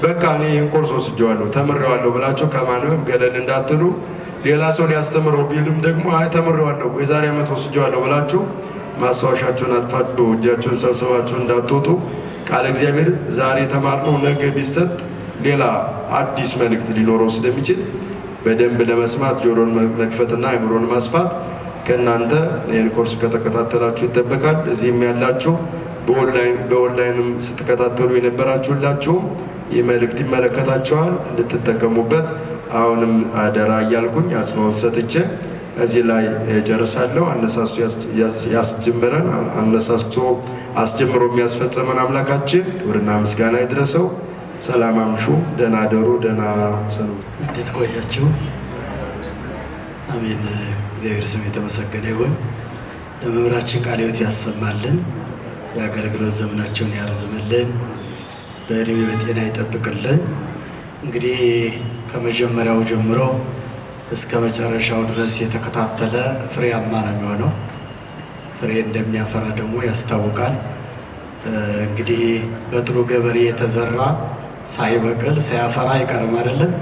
በቃ እኔ ይህን ኮርስ ወስጄዋለሁ ተምሬዋለሁ ብላችሁ ከማንበብ ገለል እንዳትሉ። ሌላ ሰው ሊያስተምረው ቢልም ደግሞ ተምሬዋለሁ የዛሬ ዓመት ወስጄዋለሁ ብላችሁ ማስታወሻችሁን አጥፋችሁ እጃችሁን ሰብስባችሁ እንዳትወጡ። ቃለ እግዚአብሔር ዛሬ ተማርነው ነገ ቢሰጥ ሌላ አዲስ መልእክት ሊኖረው ስለሚችል በደንብ ለመስማት ጆሮን መክፈትና አእምሮን ማስፋት ከእናንተ ይህን ኮርስ ከተከታተላችሁ ይጠበቃል። እዚህም ያላችሁ በኦንላይንም ስትከታተሉ የነበራችሁላችሁም ይህ መልእክት ይመለከታችኋል፣ እንድትጠቀሙበት አሁንም አደራ እያልኩኝ አጽንኦት ሰጥቼ እዚህ ላይ ጨርሳለሁ። አነሳስቶ ያስጀመረን አነሳስቶ አስጀምሮ የሚያስፈጸመን አምላካችን ክብርና ምስጋና ይድረሰው። ሰላም አምሹ፣ ደህና አደሩ፣ ደህና ሰንብቱ። እንዴት ቆያችሁ? አሜን። እግዚአብሔር ስም የተመሰገነ ይሁን። ለመምህራችን ቃለ ሕይወት ያሰማልን፣ የአገልግሎት ዘመናቸውን ያርዝምልን፣ በዕድሜ በጤና ይጠብቅልን። እንግዲህ ከመጀመሪያው ጀምሮ እስከ መጨረሻው ድረስ የተከታተለ ፍሬያማ ነው የሚሆነው። ፍሬ እንደሚያፈራ ደግሞ ያስታውቃል። እንግዲህ በጥሩ ገበሬ የተዘራ ሳይበቅል ሳያፈራ አይቀርም አይደለም?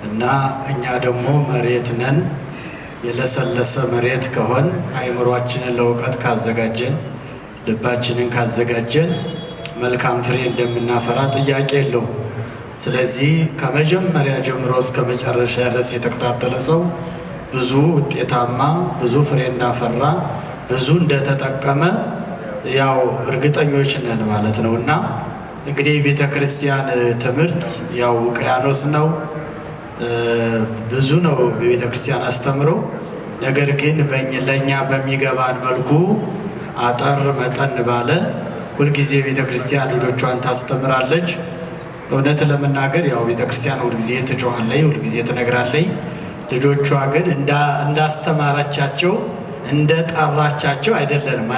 እና እኛ ደግሞ መሬት ነን። የለሰለሰ መሬት ከሆን አእምሯችንን ለእውቀት ካዘጋጀን ልባችንን ካዘጋጀን መልካም ፍሬ እንደምናፈራ ጥያቄ የለው። ስለዚህ ከመጀመሪያ ጀምሮ እስከ መጨረሻ ድረስ የተከታተለ ሰው ብዙ ውጤታማ ብዙ ፍሬ እንዳፈራ ብዙ እንደተጠቀመ ያው እርግጠኞች ነን ማለት ነው። እና እንግዲህ ቤተ ክርስቲያን ትምህርት ያው ውቅያኖስ ነው፣ ብዙ ነው የቤተ ክርስቲያን አስተምሮ። ነገር ግን ለእኛ በሚገባን መልኩ አጠር መጠን ባለ ሁልጊዜ ቤተ ክርስቲያን ልጆቿን ታስተምራለች። እውነት ለመናገር ያው ቤተክርስቲያን ሁልጊዜ ትጮኻለች፣ ሁልጊዜ ትነግራለች። ልጆቿ ግን እንዳስተማረቻቸው እንደጠራቻቸው አይደለም።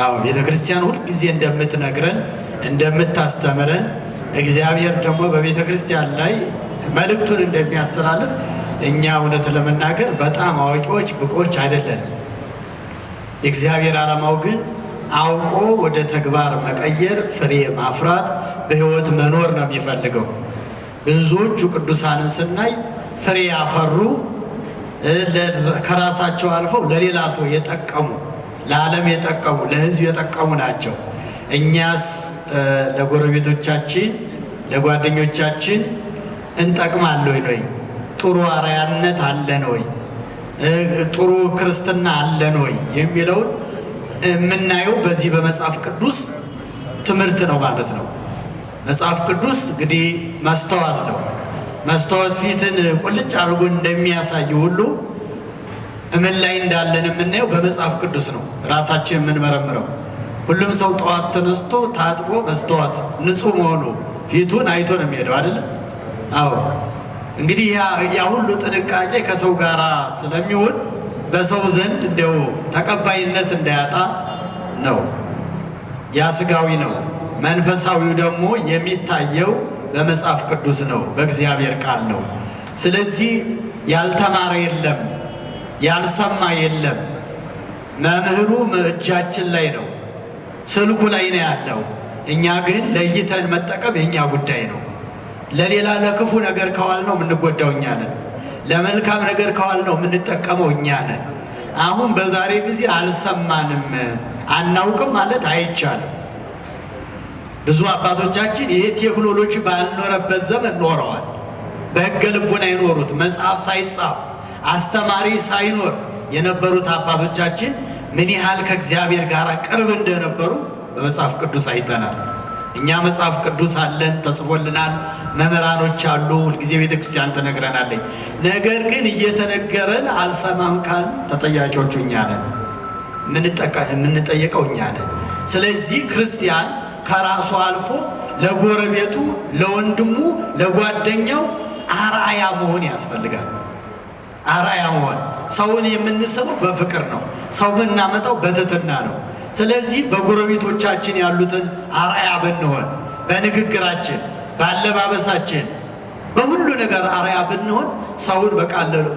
አዎ ቤተክርስቲያን ሁልጊዜ እንደምትነግረን እንደምታስተምረን እግዚአብሔር ደግሞ በቤተክርስቲያን ላይ መልእክቱን እንደሚያስተላልፍ እኛ እውነት ለመናገር በጣም አዋቂዎች ብቆች አይደለንም። የእግዚአብሔር ዓላማው ግን አውቆ ወደ ተግባር መቀየር፣ ፍሬ ማፍራት፣ በሕይወት መኖር ነው የሚፈልገው። ብዙዎቹ ቅዱሳንን ስናይ ፍሬ ያፈሩ ከራሳቸው አልፈው ለሌላ ሰው የጠቀሙ፣ ለዓለም የጠቀሙ፣ ለሕዝብ የጠቀሙ ናቸው። እኛስ ለጎረቤቶቻችን ለጓደኞቻችን እንጠቅማለን ወይ? ጥሩ አርአያነት አለን ወይ? ጥሩ ክርስትና አለን ወይ የሚለውን የምናየው በዚህ በመጽሐፍ ቅዱስ ትምህርት ነው ማለት ነው። መጽሐፍ ቅዱስ እንግዲህ መስተዋት ነው። መስተዋት ፊትን ቁልጭ አድርጎ እንደሚያሳይ ሁሉ ምን ላይ እንዳለን የምናየው በመጽሐፍ ቅዱስ ነው። ራሳችን የምንመረምረው ሁሉም ሰው ጠዋት ተነስቶ ታጥቦ መስተዋት ንጹህ መሆኑ ፊቱን አይቶ ነው የሚሄደው አይደለም? አዎ እንግዲህ ያ ሁሉ ጥንቃቄ ከሰው ጋር ስለሚሆን በሰው ዘንድ እንደው ተቀባይነት እንዳያጣ ነው። ያ ስጋዊ ነው። መንፈሳዊው ደግሞ የሚታየው በመጽሐፍ ቅዱስ ነው፣ በእግዚአብሔር ቃል ነው። ስለዚህ ያልተማረ የለም፣ ያልሰማ የለም። መምህሩ እጃችን ላይ ነው፣ ስልኩ ላይ ነው ያለው። እኛ ግን ለይተን መጠቀም የእኛ ጉዳይ ነው። ለሌላ ለክፉ ነገር ከዋል ነው የምንጎዳው እኛ ነን። ለመልካም ነገር ከዋል ነው የምንጠቀመው እኛ ነን። አሁን በዛሬ ጊዜ አልሰማንም አናውቅም ማለት አይቻልም። ብዙ አባቶቻችን ይሄ ቴክኖሎጂ ባልኖረበት ዘመን ኖረዋል። በሕገ ልቦና የኖሩት መጽሐፍ ሳይጻፍ አስተማሪ ሳይኖር የነበሩት አባቶቻችን ምን ያህል ከእግዚአብሔር ጋር ቅርብ እንደነበሩ በመጽሐፍ ቅዱስ አይተናል። እኛ መጽሐፍ ቅዱስ አለን፣ ተጽፎልናል፣ መምህራኖች አሉ፣ ሁልጊዜ ቤተ ክርስቲያን ትነግረናለች። ነገር ግን እየተነገረን አልሰማም ካል ተጠያቂዎቹ እኛ ነን፣ የምንጠየቀው እኛ ነን። ስለዚህ ክርስቲያን ከራሱ አልፎ ለጎረቤቱ፣ ለወንድሙ፣ ለጓደኛው አርአያ መሆን ያስፈልጋል። አርአያ መሆን ሰውን የምንስበው በፍቅር ነው። ሰው የምናመጣው በትህትና ነው። ስለዚህ በጎረቤቶቻችን ያሉትን አርአያ ብንሆን፣ በንግግራችን፣ ባለባበሳችን፣ በሁሉ ነገር አርአያ ብንሆን ሰውን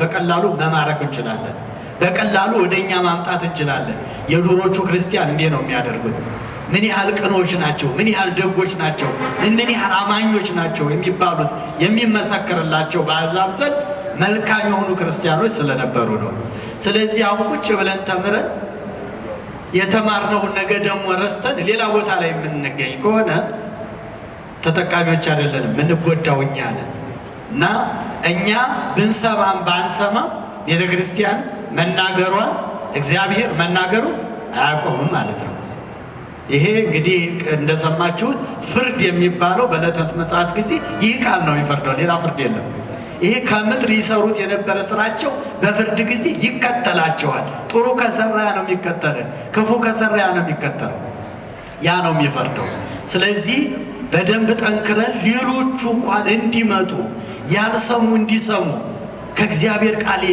በቀላሉ መማረክ እንችላለን። በቀላሉ ወደኛ ማምጣት እንችላለን። የድሮቹ ክርስቲያን እንዲህ ነው የሚያደርጉት። ምን ያህል ቅኖች ናቸው፣ ምን ያህል ደጎች ናቸው፣ ምን ያህል አማኞች ናቸው የሚባሉት የሚመሰክርላቸው በአሕዛብ ዘንድ መልካም የሆኑ ክርስቲያኖች ስለነበሩ ነው። ስለዚህ አሁን ቁጭ ብለን ተምረን የተማርነውን ነገር ደግሞ ረስተን ሌላ ቦታ ላይ የምንገኝ ከሆነ ተጠቃሚዎች አይደለንም፣ የምንጎዳው እኛ ነን። እና እኛ ብንሰማም ባንሰማም ቤተ ክርስቲያን መናገሯን እግዚአብሔር መናገሩን አያቆምም ማለት ነው። ይሄ እንግዲህ እንደሰማችሁት ፍርድ የሚባለው በዕለተ ምጽአት ጊዜ ይህ ቃል ነው የሚፈርደው፣ ሌላ ፍርድ የለም። ይሄ ከምድር ይሰሩት የነበረ ስራቸው በፍርድ ጊዜ ይከተላቸዋል። ጥሩ ከሰራ ያ ነው የሚከተለው፣ ክፉ ከሰራ ያ ነው የሚከተለው፣ ያ ነው የሚፈርደው። ስለዚህ በደንብ ጠንክረን ሌሎቹ እንኳን እንዲመጡ ያልሰሙ እንዲሰሙ። ከእግዚአብሔር ቃል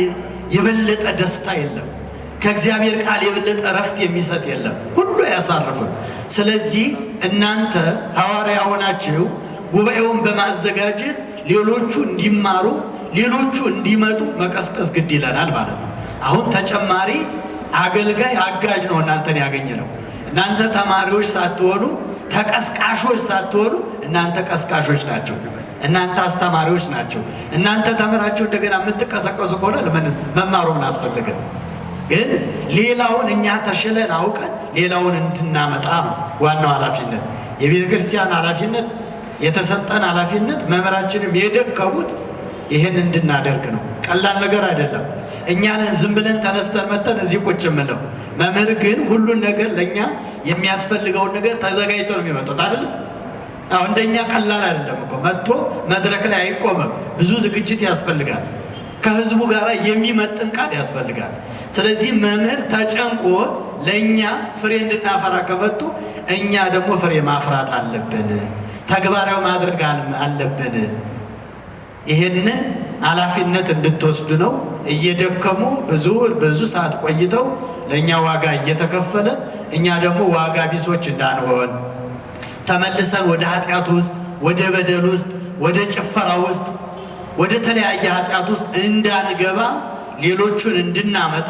የበለጠ ደስታ የለም። ከእግዚአብሔር ቃል የበለጠ እረፍት የሚሰጥ የለም። ሁሉ አያሳርፍም። ስለዚህ እናንተ ሐዋርያ ሆናችሁ ጉባኤውን በማዘጋጀት ሌሎቹ እንዲማሩ ሌሎቹ እንዲመጡ መቀስቀስ ግድ ይለናል ማለት ነው። አሁን ተጨማሪ አገልጋይ አጋዥ ነው እናንተን ያገኘ ነው። እናንተ ተማሪዎች ሳትሆኑ ተቀስቃሾች ሳትሆኑ እናንተ ቀስቃሾች ናቸው። እናንተ አስተማሪዎች ናቸው። እናንተ ተምራችሁ እንደገና የምትቀሰቀሱ ከሆነ ለምን መማሩ ምን አስፈልገ? ግን ሌላውን እኛ ተሽለን አውቀን ሌላውን እንድናመጣ ነው ዋናው ኃላፊነት። የቤተ ክርስቲያን ኃላፊነት የተሰጠን ኃላፊነት መምህራችንም የደከሙት ይሄን እንድናደርግ ነው። ቀላል ነገር አይደለም። እኛንን ዝም ብለን ተነስተን መተን እዚህ ቁጭ የምንለው። መምህር ግን ሁሉን ነገር ለእኛ የሚያስፈልገውን ነገር ተዘጋጅቶ ነው የሚመጡት አይደለም። እንደኛ ቀላል አይደለም እኮ መጥቶ መድረክ ላይ አይቆምም። ብዙ ዝግጅት ያስፈልጋል። ከህዝቡ ጋር የሚመጥን ቃል ያስፈልጋል። ስለዚህ መምህር ተጨንቆ ለእኛ ፍሬ እንድናፈራ ከመጡ እኛ ደግሞ ፍሬ ማፍራት አለብን፣ ተግባራዊ ማድረግ አለብን። ይሄንን ኃላፊነት እንድትወስዱ ነው። እየደከሙ ብዙ ሰዓት ቆይተው ለእኛ ዋጋ እየተከፈለ እኛ ደግሞ ዋጋ ቢሶች እንዳንሆን ተመልሰን ወደ ኃጢአት ውስጥ፣ ወደ በደል ውስጥ፣ ወደ ጭፈራ ውስጥ፣ ወደ ተለያየ ኃጢአት ውስጥ እንዳንገባ ሌሎቹን እንድናመጣ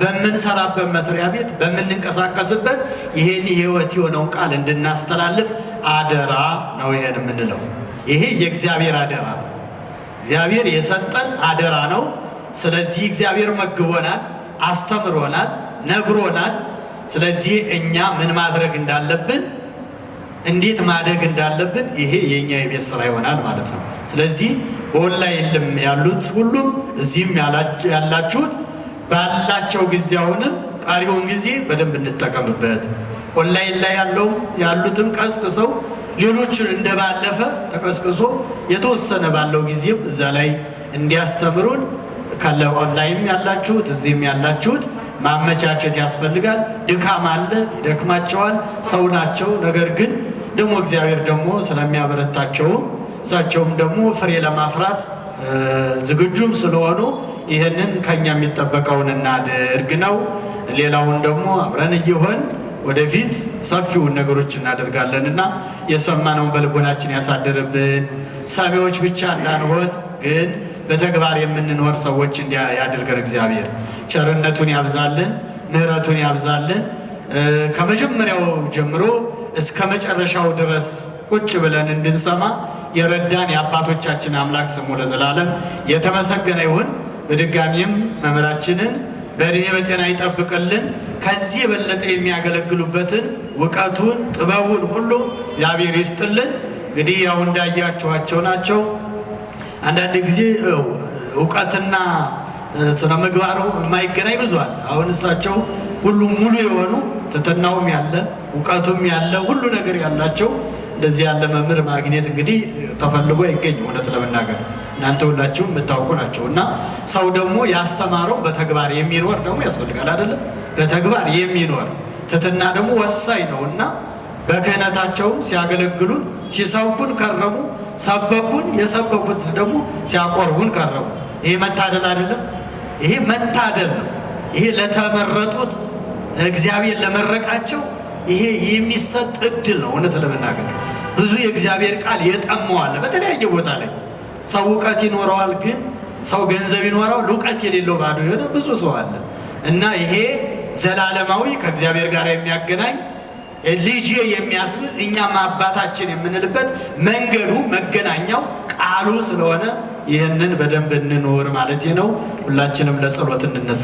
በምንሰራበት መስሪያ ቤት በምንንቀሳቀስበት ይሄን ሕይወት የሆነውን ቃል እንድናስተላልፍ አደራ ነው ይሄን የምንለው። ይሄ የእግዚአብሔር አደራ ነው። እግዚአብሔር የሰጠን አደራ ነው። ስለዚህ እግዚአብሔር መግቦናል፣ አስተምሮናል፣ ነግሮናል። ስለዚህ እኛ ምን ማድረግ እንዳለብን፣ እንዴት ማደግ እንዳለብን ይሄ የኛ የቤት ስራ ይሆናል ማለት ነው። ስለዚህ በኦንላይን ያሉት ሁሉም እዚህም ያላችሁት ባላቸው ጊዜ አሁንም ቀሪውን ጊዜ በደንብ እንጠቀምበት። ኦንላይን ላይ ያሉትም ቀስቅሰው ሌሎችን እንደባለፈ ተቀስቅሶ የተወሰነ ባለው ጊዜም እዛ ላይ እንዲያስተምሩን ካለ ኦንላይን ያላችሁት እዚህም ያላችሁት ማመቻቸት ያስፈልጋል። ድካም አለ፣ ይደክማቸዋል፣ ሰው ናቸው። ነገር ግን ደግሞ እግዚአብሔር ደግሞ ስለሚያበረታቸው እሳቸውም ደግሞ ፍሬ ለማፍራት ዝግጁም ስለሆኑ ይህንን ከኛ የሚጠበቀውን እናድርግ ነው። ሌላውን ደግሞ አብረን እየሆን ወደፊት ሰፊውን ነገሮች እናደርጋለንና የሰማነውን በልቦናችን ያሳድርብን። ሰሚዎች ብቻ እንዳንሆን ግን በተግባር የምንኖር ሰዎች ያድርገን። እግዚአብሔር ቸርነቱን ያብዛልን፣ ምሕረቱን ያብዛልን። ከመጀመሪያው ጀምሮ እስከ መጨረሻው ድረስ ቁጭ ብለን እንድንሰማ የረዳን የአባቶቻችን አምላክ ስሙ ለዘላለም የተመሰገነ ይሁን። በድጋሚም መምህራችንን በእድሜ በጤና ይጠብቅልን። ከዚህ የበለጠ የሚያገለግሉበትን እውቀቱን ጥበቡን ሁሉ እግዚአብሔር ይስጥልን። እንግዲህ ያው እንዳያችኋቸው ናቸው። አንዳንድ ጊዜ እውቀትና ስነ ምግባሩ የማይገናኝ ብዙዋል። አሁን እሳቸው ሁሉ ሙሉ የሆኑ ትትናውም ያለ እውቀቱም ያለ ሁሉ ነገር ያላቸው እንደዚህ ያለ መምህር ማግኘት እንግዲህ ተፈልጎ አይገኝ። እውነት ለመናገር እናንተ ሁላችሁም የምታውቁ ናቸው። እና ሰው ደግሞ ያስተማረው በተግባር የሚኖር ደግሞ ያስፈልጋል አይደለም? በተግባር የሚኖር ትትና ደግሞ ወሳኝ ነው። እና በክህነታቸውም ሲያገለግሉን ሲሰብኩን ከረሙ፣ ሰበኩን። የሰበኩት ደግሞ ሲያቆርቡን ከረሙ። ይሄ መታደል አይደለም? ይሄ መታደል ነው። ይሄ ለተመረጡት እግዚአብሔር ለመረቃቸው ይሄ የሚሰጥ እድል ነው። እውነት ለመናገር ብዙ የእግዚአብሔር ቃል የጠማዋል። በተለያየ ቦታ ላይ ሰው እውቀት ይኖረዋል፣ ግን ሰው ገንዘብ ይኖረዋል፣ እውቀት የሌለው ባዶ የሆነ ብዙ ሰው አለ። እና ይሄ ዘላለማዊ ከእግዚአብሔር ጋር የሚያገናኝ ልጅ የሚያስብል እኛም አባታችን የምንልበት መንገዱ መገናኛው ቃሉ ስለሆነ ይህንን በደንብ እንኖር ማለት ነው። ሁላችንም ለጸሎት እንነሳ።